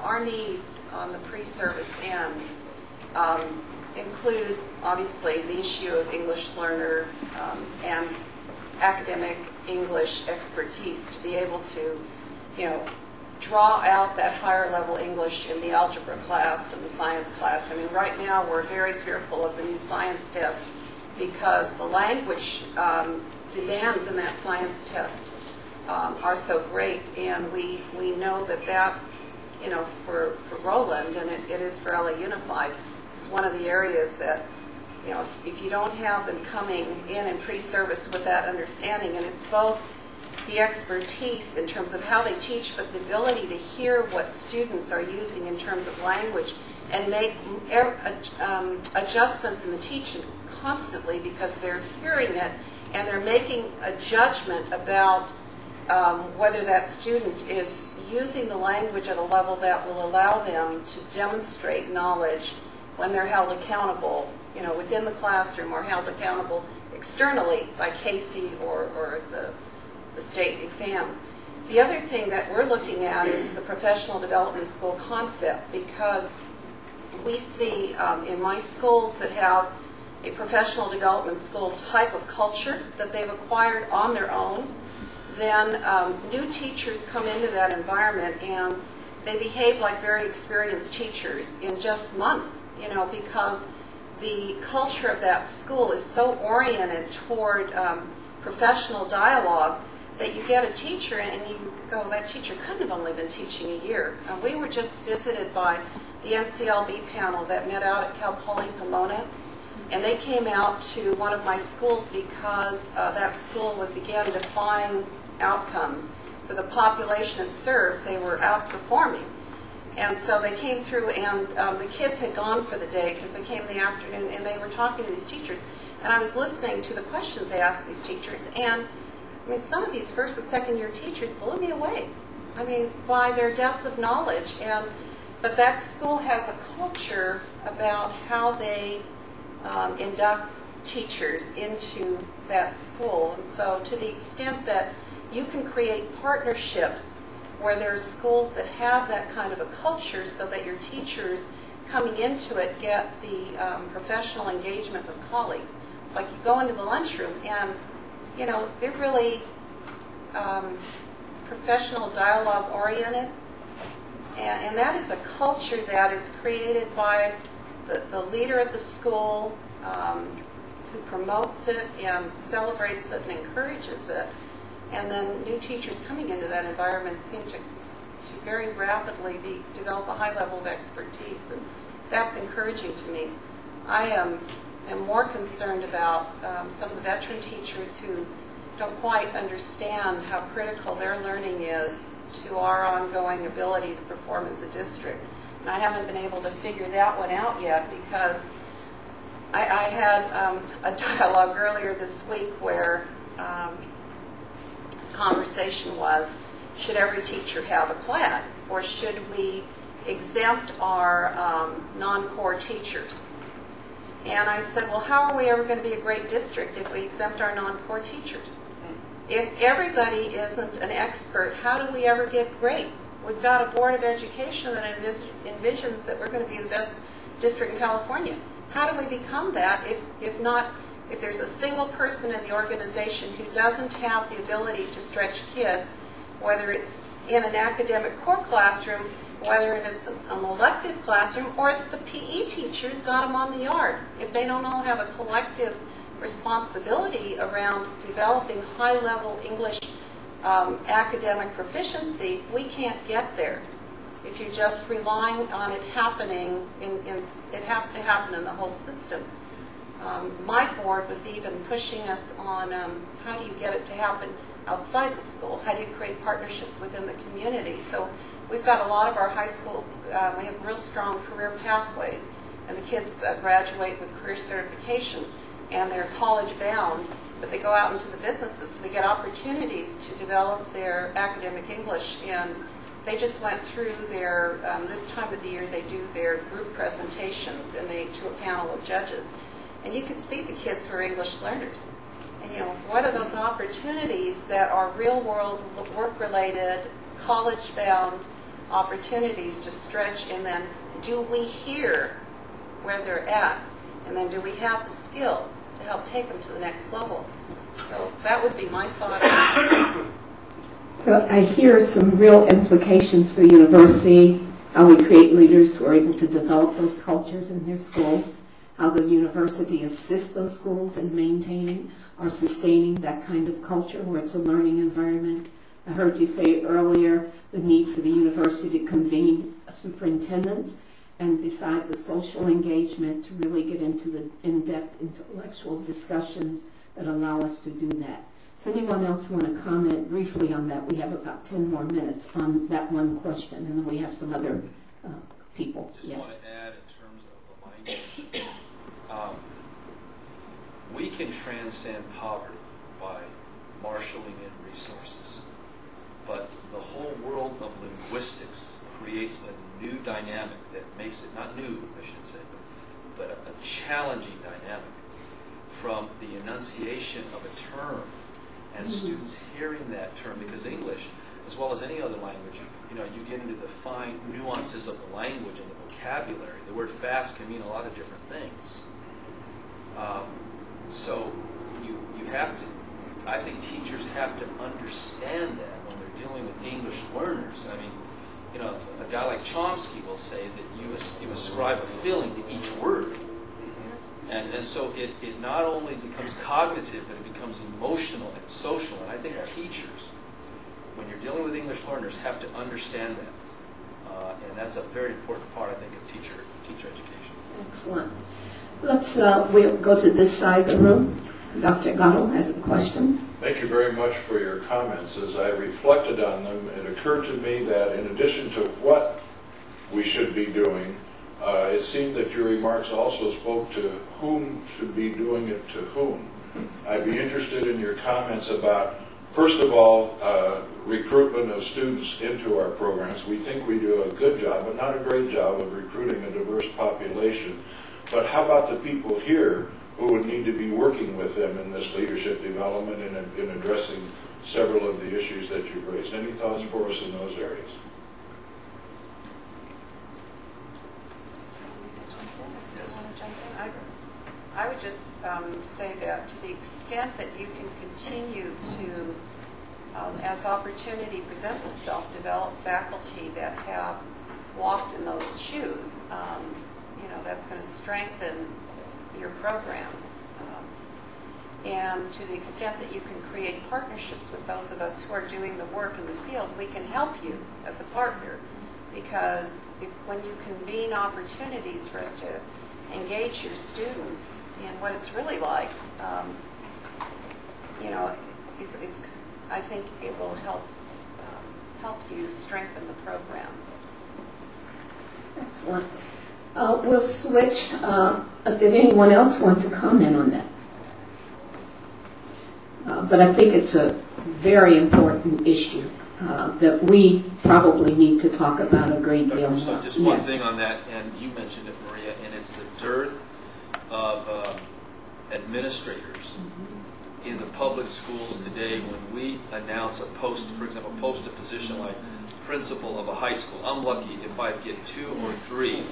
Our needs on the pre-service end include, obviously, the issue of English learner and academic English expertise to be able to, draw out that higher level English in the algebra class and the science class. I mean, right now we're very fearful of the new science test because the language demands in that science test are so great, and we know that that's, for Roland, and it is for LA Unified. It's one of the areas that, if you don't have them coming in and pre-service with that understanding, and it's both the expertise in terms of how they teach, but the ability to hear what students are using in terms of language and make adjustments in the teaching constantly because they're hearing it and they're making a judgment about whether that student is using the language at a level that will allow them to demonstrate knowledge when they're held accountable, within the classroom, or held accountable externally by Casey or the state exams. The other thing that we're looking at is the professional development school concept, because we see in my schools that have a professional development school type of culture that they've acquired on their own, then new teachers come into that environment and they behave like very experienced teachers in just months, because the culture of that school is so oriented toward professional dialogue that you get a teacher and you go, that teacher couldn't have only been teaching a year. We were just visited by the NCLB panel that met out at Cal Poly Pomona, and they came out to one of my schools because that school was again defying outcomes. For the population it serves, they were outperforming. And so they came through, and the kids had gone for the day because they came in the afternoon, and they were talking to these teachers. And I was listening to the questions they asked these teachers, and I mean, some of these first and second year teachers blew me away. I mean, by their depth of knowledge. But that school has a culture about how they induct teachers into that school. And so to the extent that you can create partnerships where there's schools that have that kind of a culture so that your teachers coming into it get the professional engagement with colleagues. It's like you go into the lunchroom and, they're really professional dialogue oriented. And that is a culture that is created by the leader of the school who promotes it and celebrates it and encourages it. And then new teachers coming into that environment seem to very rapidly develop a high level of expertise. And that's encouraging to me. I am more concerned about some of the veteran teachers who don't quite understand how critical their learning is to our ongoing ability to perform as a district. And I haven't been able to figure that one out yet, because I had a dialogue earlier this week where conversation was, should every teacher have a CLAD, or should we exempt our non-core teachers? And I said, well, how are we ever going to be a great district if we exempt our non-core teachers? If everybody isn't an expert, how do we ever get great? We've got a Board of Education that envisions that we're going to be the best district in California. How do we become that if there's a single person in the organization who doesn't have the ability to stretch kids, whether it's in an academic core classroom, whether it's an elective classroom, or it's the PE teachers got them on the yard. If they don't all have a collective responsibility around developing high-level English academic proficiency, we can't get there. If you're just relying on it happening, it has to happen in the whole system. My board was even pushing us on how do you get it to happen outside the school? How do you create partnerships within the community? So we've got a lot of our high school, we have real strong career pathways, and the kids graduate with career certification, and they're college bound, but they go out into the businesses, so they get opportunities to develop their academic English. And they just went through their, this time of the year, they do their group presentations and to a panel of judges. And you could see the kids who are English learners. And what are those opportunities that are real world, work-related, college-bound opportunities to stretch? And then do we hear where they're at? And then do we have the skill to help take them to the next level? So that would be my thought. So I hear some real implications for the university, how we create leaders who are able to develop those cultures in their schools, how the university assists those schools in maintaining or sustaining that kind of culture where it's a learning environment. I heard you say earlier the need for the university to convene superintendents and decide the social engagement to really get into the in-depth intellectual discussions that allow us to do that. Does anyone else want to comment briefly on that? We have about 10 more minutes on that one question, and then we have some other people. Just want to add in terms of the language, we can transcend poverty by marshaling in resources, but the whole world of linguistics creates a new dynamic that makes it, not new, I should say, but a challenging dynamic. from the enunciation of a term and students hearing that term, because English, as well as any other language, you know, you get into the fine nuances of the language and the vocabulary. The word fast can mean a lot of different things. So you have to, I think teachers have to understand that when they're dealing with English learners. I mean, you know, a guy like Chomsky will say that you ascribe a feeling to each word. And so it not only becomes cognitive, but it becomes emotional and social. And I think teachers, when you're dealing with English learners, have to understand that. And that's a very important part, I think, of teacher education. Excellent. We'll go to this side of the room. Dr. Gatto has a question. Thank you very much for your comments. As I reflected on them, it occurred to me that in addition to what we should be doing, it seemed that your remarks also spoke to whom should be doing it to whom. I'd be interested in your comments about, first of all, recruitment of students into our programs. We think we do a good job, but not a great job of recruiting a diverse population. But how about the people here who would need to be working with them in this leadership development and in addressing several of the issues that you've raised? Any thoughts for us in those areas? I would just say that to the extent that you can continue to, as opportunity presents itself, develop faculty that have walked in those shoes, you know, that's going to strengthen your program. And to the extent that you can create partnerships with those of us who are doing the work in the field, we can help you as a partner. Because when you convene opportunities for us to engage your students in what it's really like, you know, I think it will help you strengthen the program. Excellent. We'll switch. Did anyone else want to comment on that? But I think it's a very important issue that we probably need to talk about a great deal more. So just one thing on that, and you mentioned it, Maria, and it's the dearth of administrators in the public schools today. When we announce a post, for example, post a position like principal of a high school, I'm lucky if I get 2 or 3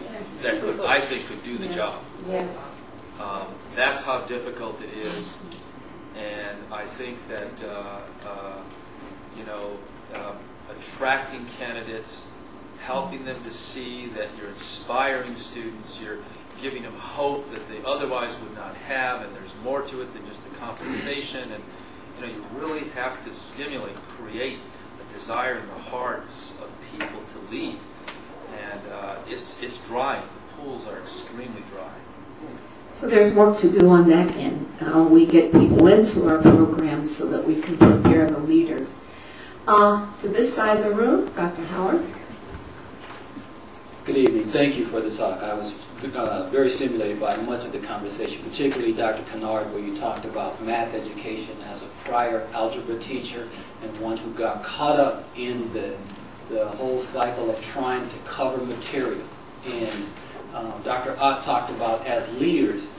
that I think could do the job. Yes. That's how difficult it is, and I think that you know, attracting candidates, helping them to see that you're inspiring students, you're giving them hope that they otherwise would not have, and there's more to it than just the compensation. And you know, you really have to stimulate, create a desire in the hearts of people to lead. And it's dry. The pools are extremely dry. So there's work to do on that end. We get people into our programs so that we can prepare the leaders. To this side of the room, Dr. Howard. Good evening. Thank you for the talk. I was very stimulated by much of the conversation, particularly Dr. Kinard, where you talked about math education as a prior algebra teacher and one who got caught up in the whole cycle of trying to cover material. And Dr. Ott talked about, as leaders,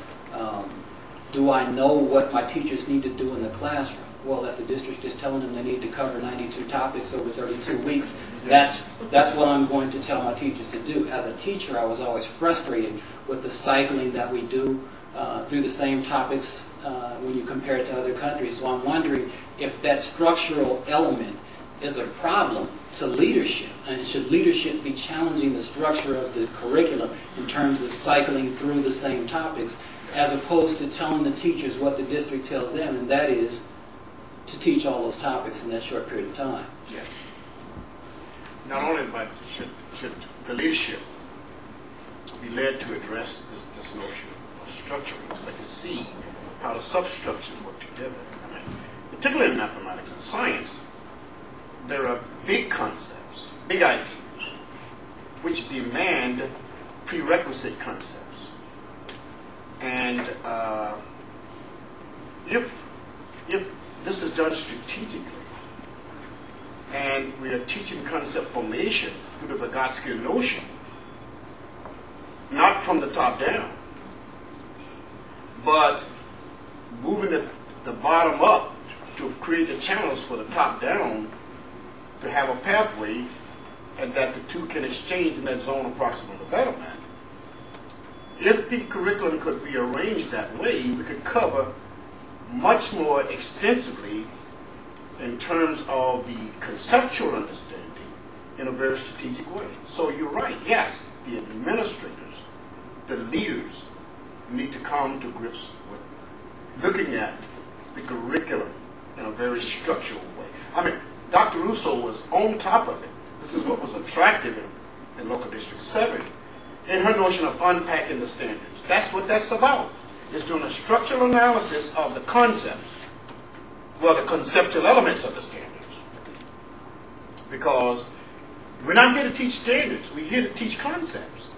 do I know what my teachers need to do in the classroom? Well, if the district is telling them they need to cover 92 topics over 32 weeks, that's what I'm going to tell my teachers to do. As a teacher, I was always frustrated with the cycling that we do through the same topics when you compare it to other countries. So I'm wondering if that structural element is a problem to leadership, and should leadership be challenging the structure of the curriculum in terms of cycling through the same topics, as opposed to telling the teachers what the district tells them, and that is to teach all those topics in that short period of time. Yeah. Not only but should the leadership be led to address this notion of structuring, but to see how the substructures work together. I mean, particularly in mathematics and science, there are big concepts, big ideas, which demand prerequisite concepts. And if this is done strategically, and we are teaching concept formation through the Vygotsky notion, not from the top down, but moving the bottom up to create the channels for the top down to have a pathway and that the two can exchange in that zone of proximal development. If the curriculum could be arranged that way, we could cover much more extensively in terms of the conceptual understanding in a very strategic way. So you're right, yes, the administrators, the leaders need to come to grips with looking at the curriculum in a very structural way. I mean, Dr. Russo was on top of it. This is what was attractive in Local District 7 in her notion of unpacking the standards. That's what that's about. It's doing a structural analysis of the concepts, well, the conceptual elements of the standards. Because we're not here to teach standards, we're here to teach concepts.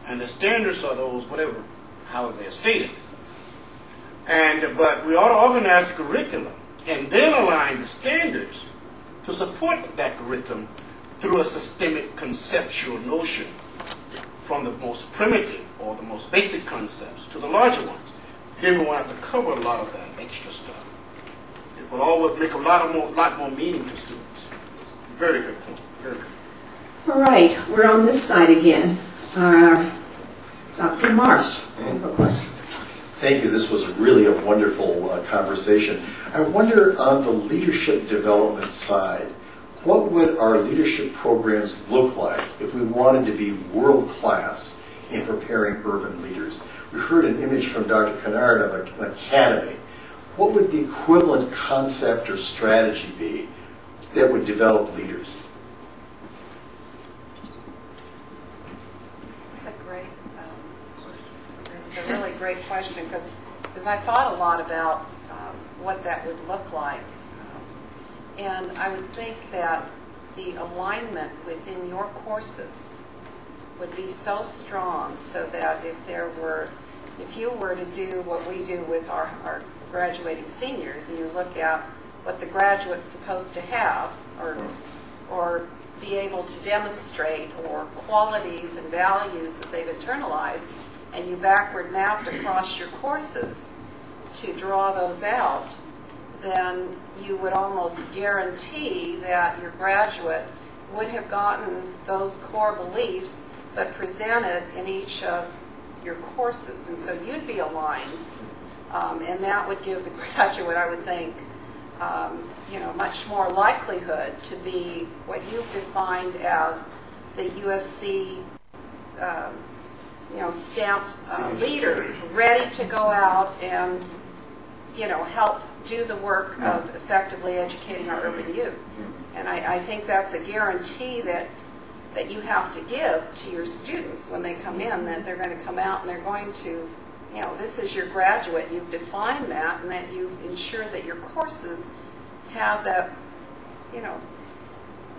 And the standards are those, whatever, how they're stated. But we ought to organize the curriculum and then align the standards to support that curriculum through a systemic conceptual notion from the most primitive or the most basic concepts to the larger ones. Then we won't have to cover a lot of that extra stuff. It will all make a lot more meaning to students. Very good point. Very good. All right, we're on this side again. Dr. Marsh, I have a question. Thank you. This was really a wonderful conversation. I wonder, on the leadership development side, what would our leadership programs look like if we wanted to be world-class in preparing urban leaders? We heard an image from Dr. Kinard of an academy. What would the equivalent concept or strategy be that would develop leaders? It's a really great question because I thought a lot about what that would look like. And I would think that the alignment within your courses would be so strong so that if you were to do what we do with our graduating seniors, and you look at what the graduate's supposed to have or be able to demonstrate, or qualities and values that they've internalized, and you backward mapped across your courses to draw those out, then you would almost guarantee that your graduate would have gotten those core beliefs but presented in each of your courses. And so you'd be aligned, and that would give the graduate, I would think, much more likelihood to be what you've defined as the USC stamped leader, ready to go out and help do the work of effectively educating our urban youth. And I think that's a guarantee that you have to give to your students when they come in, that they're going to come out and they're going to, this is your graduate, you've defined that, and that you ensure that your courses have that,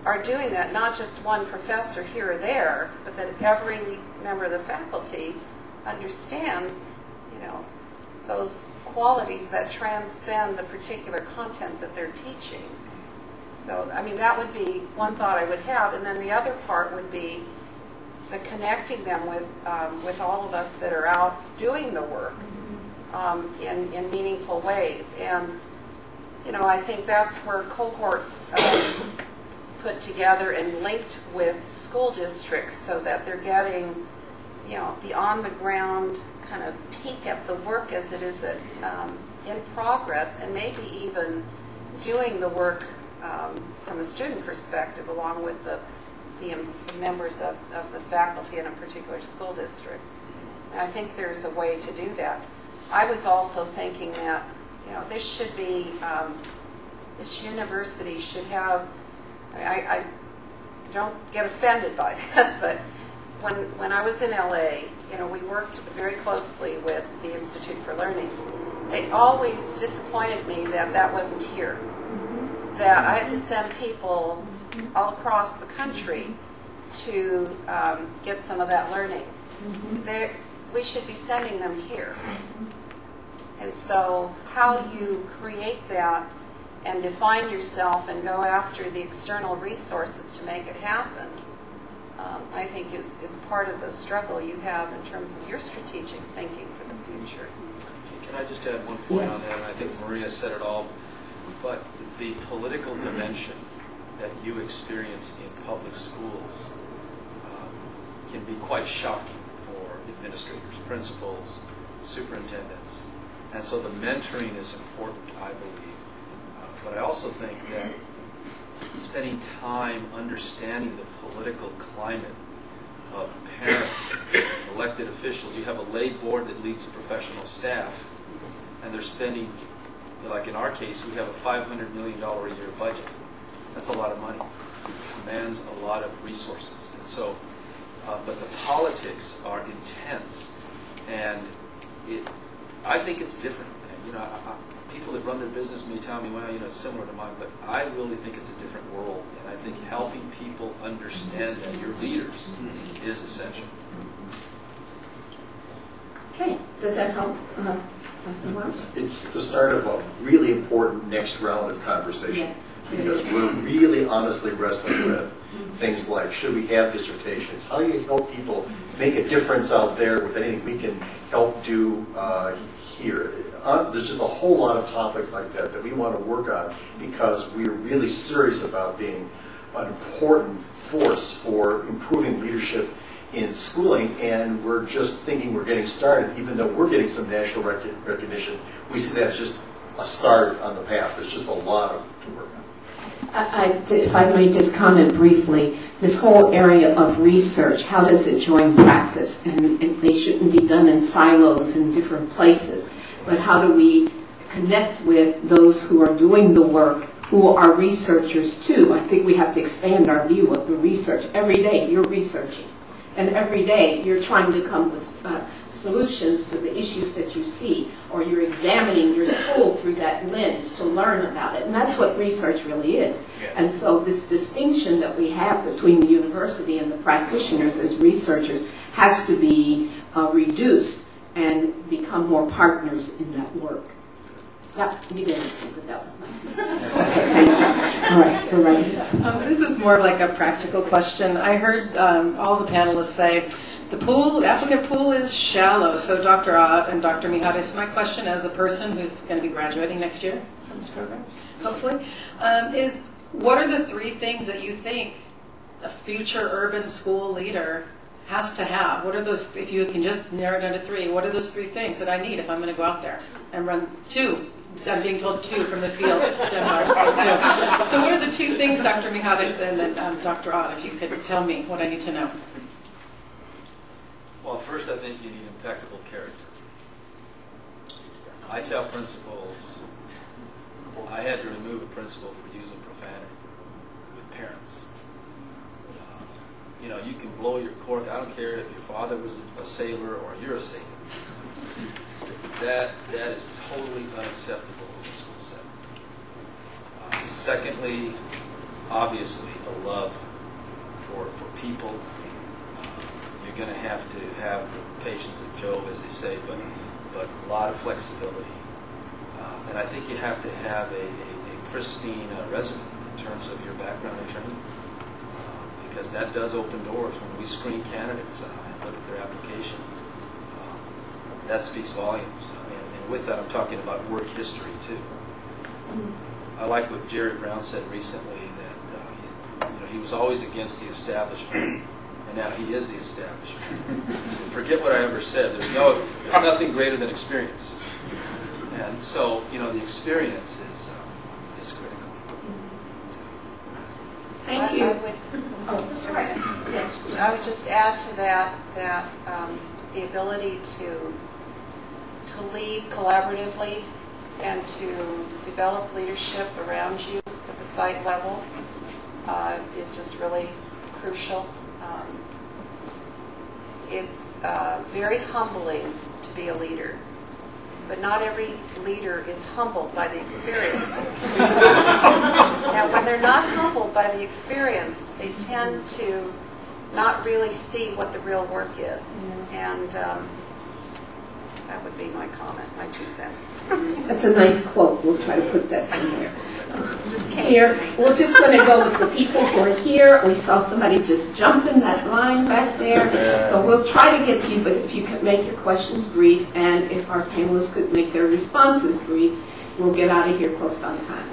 are doing that, not just one professor here or there, but that every member of the faculty understands, those qualities that transcend the particular content that they're teaching. So, I mean, that would be one thought I would have, and then the other part would be the connecting them with all of us that are out doing the work in meaningful ways. And, I think that's where cohorts put together and linked with school districts so that they're getting, the on-the-ground kind of peek at the work as it is in progress, and maybe even doing the work from a student perspective along with the members of the faculty in a particular school district. And I think there's a way to do that. I was also thinking that, this should be, this university should have, I don't get offended by this, but when I was in LA, we worked very closely with the Institute for Learning. It always disappointed me that that wasn't here, that I had to send people all across the country to get some of that learning. We should be sending them here. And so how you create that and define yourself and go after the external resources to make it happen, I think is part of the struggle you have in terms of your strategic thinking for the future. Can I just add one point Yes. on that? And I think Maria said it all. But the political dimension that you experience in public schools can be quite shocking for administrators, principals, superintendents. And so the mentoring is important, I believe. But I also think that spending time understanding the political climate of parents, elected officials. You have a lay board that leads a professional staff, and they're spending, like in our case, we have a $500 million a year budget. That's a lot of money. It demands a lot of resources. And so, but the politics are intense, and I think it's different. You know, people that run their business may tell me, well, you know, it's similar to mine, but I really think it's a different world. And I think helping people understand that your leaders is essential. Okay, does that help? It's the start of a really important next round of conversation. Yes. Because we're really honestly wrestling with things like, should we have dissertations? How do you help people make a difference out there with anything we can help do here? There's just a whole lot of topics like that that we want to work on because we're really serious about being an important force for improving leadership in schooling, and we're just thinking we're getting started. Even though we're getting some national recognition, we see that as just a start on the path. There's just a lot to work on. If I may just comment briefly, this whole area of research, how does it join practice? And they shouldn't be done in silos in different places. But how do we connect with those who are doing the work, who are researchers too? I think we have to expand our view of the research. Every day you're researching, and every day you're trying to come with solutions to the issues that you see, or you're examining your school through that lens to learn about it. And that's what research really is. And so this distinction that we have between the university and the practitioners as researchers has to be reduced and become more partners in that work. You didn't see, but that was my 2 cents. Okay, thank you. All right, go right ahead. This is more like a practical question. I heard all the panelists say the applicant pool is shallow. So Dr. Ott and Dr. Mijares, my question as a person who's going to be graduating next year from this program, hopefully, is what are the 3 things that you think a future urban school leader has to have? What are those, if you can just narrow it down to 3, what are those 3 things that I need if I'm going to go out there and run 2? Instead of being told 2 from the field. So what are the 2 things, Dr. Mijares and then Dr. Ott, if you could tell me what I need to know? Well, first I think you need impeccable character. I tell principals, I had to remove a principal for using profanity with parents. You know, you can blow your cork. I don't care if your father was a sailor or you're a sailor. That is totally unacceptable in the school setting. Secondly, obviously, a love for people. You're going to have the patience of Job, as they say, but a lot of flexibility. And I think you have to have a pristine resume in terms of your background and training. Because that does open doors. When we screen candidates and look at their application, that speaks volumes. And with that, I'm talking about work history, too. I like what Jerry Brown said recently, that he was always against the establishment, and now he is the establishment. He said, forget what I ever said. There's nothing greater than experience. And so, the experience is critical. Thank you. I would just add to that the ability to lead collaboratively and to develop leadership around you at the site level is just really crucial. It's very humbling to be a leader, but not every leader is humbled by the experience. Now, when they're not humbled by the experience, they tend to not really see what the real work is. And that would be my comment, my 2 cents. That's a nice quote. We'll try to put that somewhere. Just came. Here, we're just going to go with the people who are here. We saw somebody just jump in that line back there. So we'll try to get to you, but if you could make your questions brief, and if our panelists could make their responses brief, we'll get out of here close on time.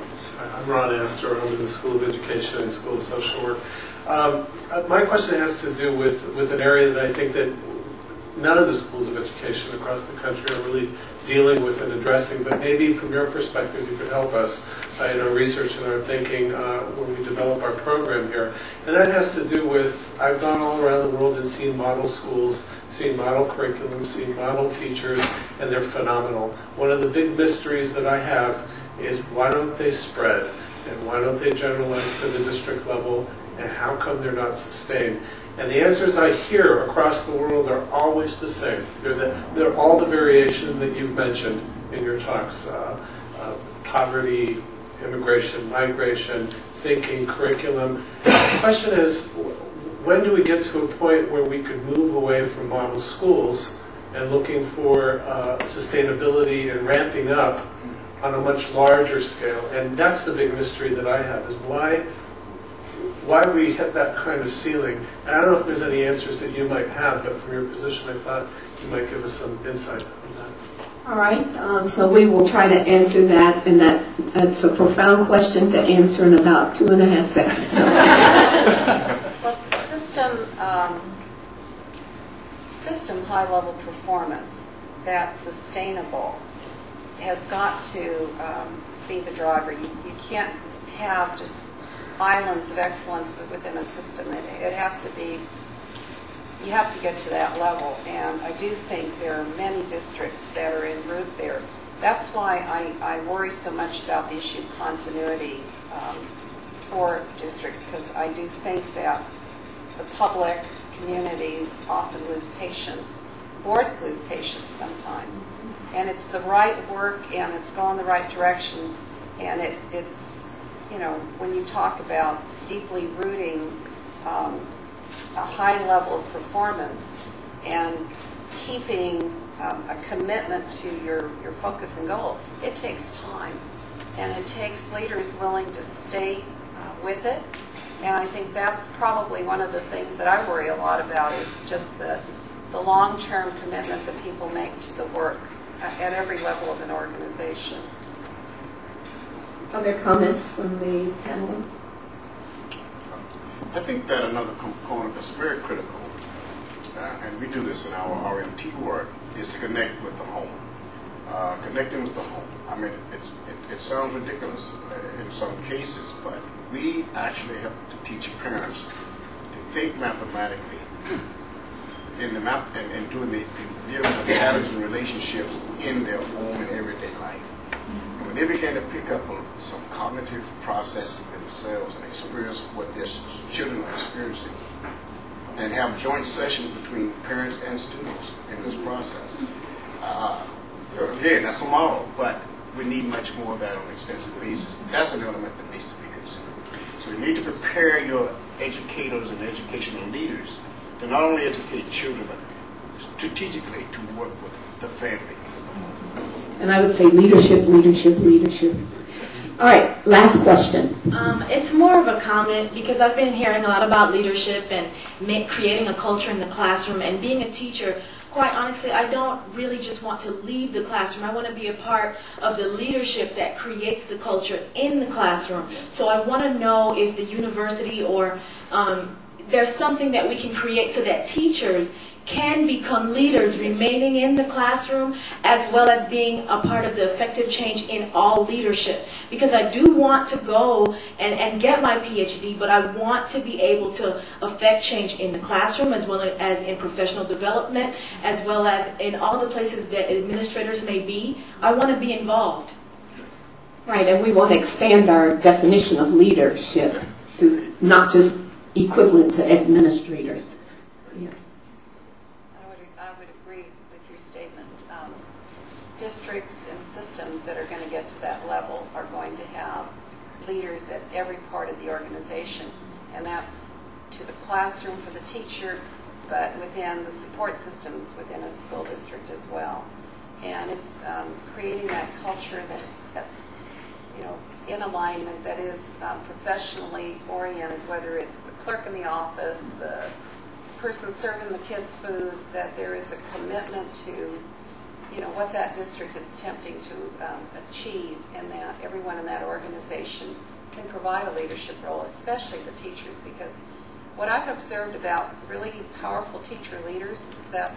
I'm Ron Astor. I'm in the School of Education and School of Social Work. My question has to do with an area that I think that none of the schools of education across the country are really dealing with and addressing, but maybe from your perspective you could help us in our research and our thinking when we develop our program here. And that has to do with, I've gone all around the world and seen model schools, seen model curriculum, seen model teachers, and they're phenomenal. One of the big mysteries that I have is why don't they spread, and why don't they generalize to the district level, and how come they're not sustained? And the answers I hear across the world are always the same. They're all the variation that you've mentioned in your talks. Poverty, immigration, migration, thinking, curriculum. The question is, when do we get to a point where we could move away from model schools and looking for sustainability and ramping up on a much larger scale? And that's the big mystery that I have, is why we hit that kind of ceiling. And I don't know if there's any answers that you might have, but from your position, I thought you might give us some insight on that. All right, so we will try to answer that, and that's a profound question to answer in about 2.5 seconds. Well, system high-level performance that's sustainable has got to be the driver. You can't have just islands of excellence within a system. It has to be, you have to get to that level, and I do think there are many districts that are en route there. That's why I worry so much about the issue of continuity for districts, because I do think that the public, communities often lose patience. Boards lose patience sometimes. And it's the right work, and it's going the right direction, and it's, you know, when you talk about deeply rooting a high level of performance and keeping a commitment to your focus and goal, it takes time. And it takes leaders willing to stay with it. And I think that's probably one of the things that I worry a lot about, is just the long-term commitment that people make to the work at every level of an organization. Other comments from the panelists? I think that another component that's very critical, and we do this in our RMT work, is to connect with the home. Connecting with the home. I mean, it sounds ridiculous in some cases, but we actually help to teach parents to think mathematically in the and doing dealing with the patterns and relationships in their home and everyday life. And when they begin to pick up some cognitive processing themselves and experience what their children are experiencing, and have joint sessions between parents and students in this process. Again, that's a model, but we need much more of that on an extensive basis. That's an element that needs to be considered. So you need to prepare your educators and educational leaders to not only educate children, but strategically to work with the family, with the home. And I would say leadership, leadership, leadership. All right, last question. It's more of a comment, because I've been hearing a lot about leadership and creating a culture in the classroom, and being a teacher. Quite honestly, I don't really just want to leave the classroom. I want to be a part of the leadership that creates the culture in the classroom. So I want to know if the university or there's something that we can create so that teachers can become leaders, remaining in the classroom, as well as being a part of the effective change in all leadership. Because I do want to go and get my PhD, but I want to be able to affect change in the classroom, as well as in professional development, as well as in all the places that administrators may be. I want to be involved. Right, and we want to expand our definition of leadership to not just equivalent to administrators. Yes. Districts and systems that are going to get to that level are going to have leaders at every part of the organization, and that's to the classroom for the teacher, but within the support systems within a school district as well. And it's creating that culture that's in alignment, that is professionally oriented, whether it's the clerk in the office, the person serving the kids food, that there is a commitment to what that district is attempting to achieve, and that everyone in that organization can provide a leadership role, especially the teachers, because what I've observed about really powerful teacher leaders is that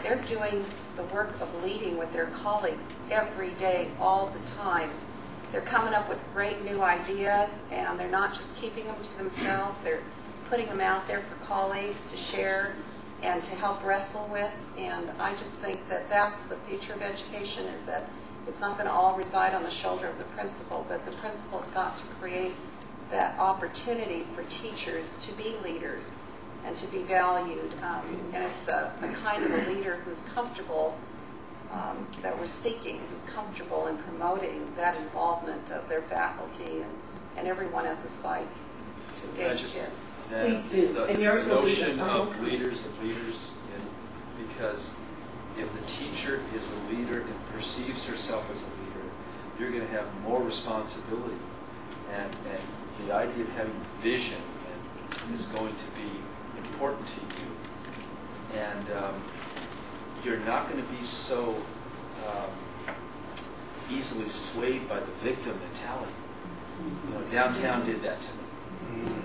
they're doing the work of leading with their colleagues every day, all the time. They're coming up with great new ideas, and they're not just keeping them to themselves. They're putting them out there for colleagues to share and to help wrestle with. And I just think that that's the future of education, is that it's not going to all reside on the shoulder of the principal, but the principal's got to create that opportunity for teachers to be leaders and to be valued. And it's a kind of a leader who's comfortable, that we're seeking, who's comfortable in promoting that involvement of their faculty and everyone at the site to engage kids. Please do. This notion of leaders, because if the teacher is a leader and perceives herself as a leader, you're going to have more responsibility. And the idea of having vision is going to be important to you. And you're not going to be so easily swayed by the victim mentality. Downtown did that to me.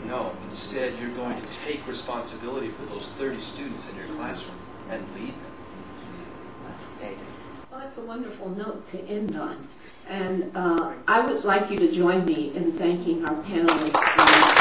No, instead you're going to take responsibility for those 30 students in your classroom and lead them. That's stated. Well, that's a wonderful note to end on. And I would like you to join me in thanking our panelists.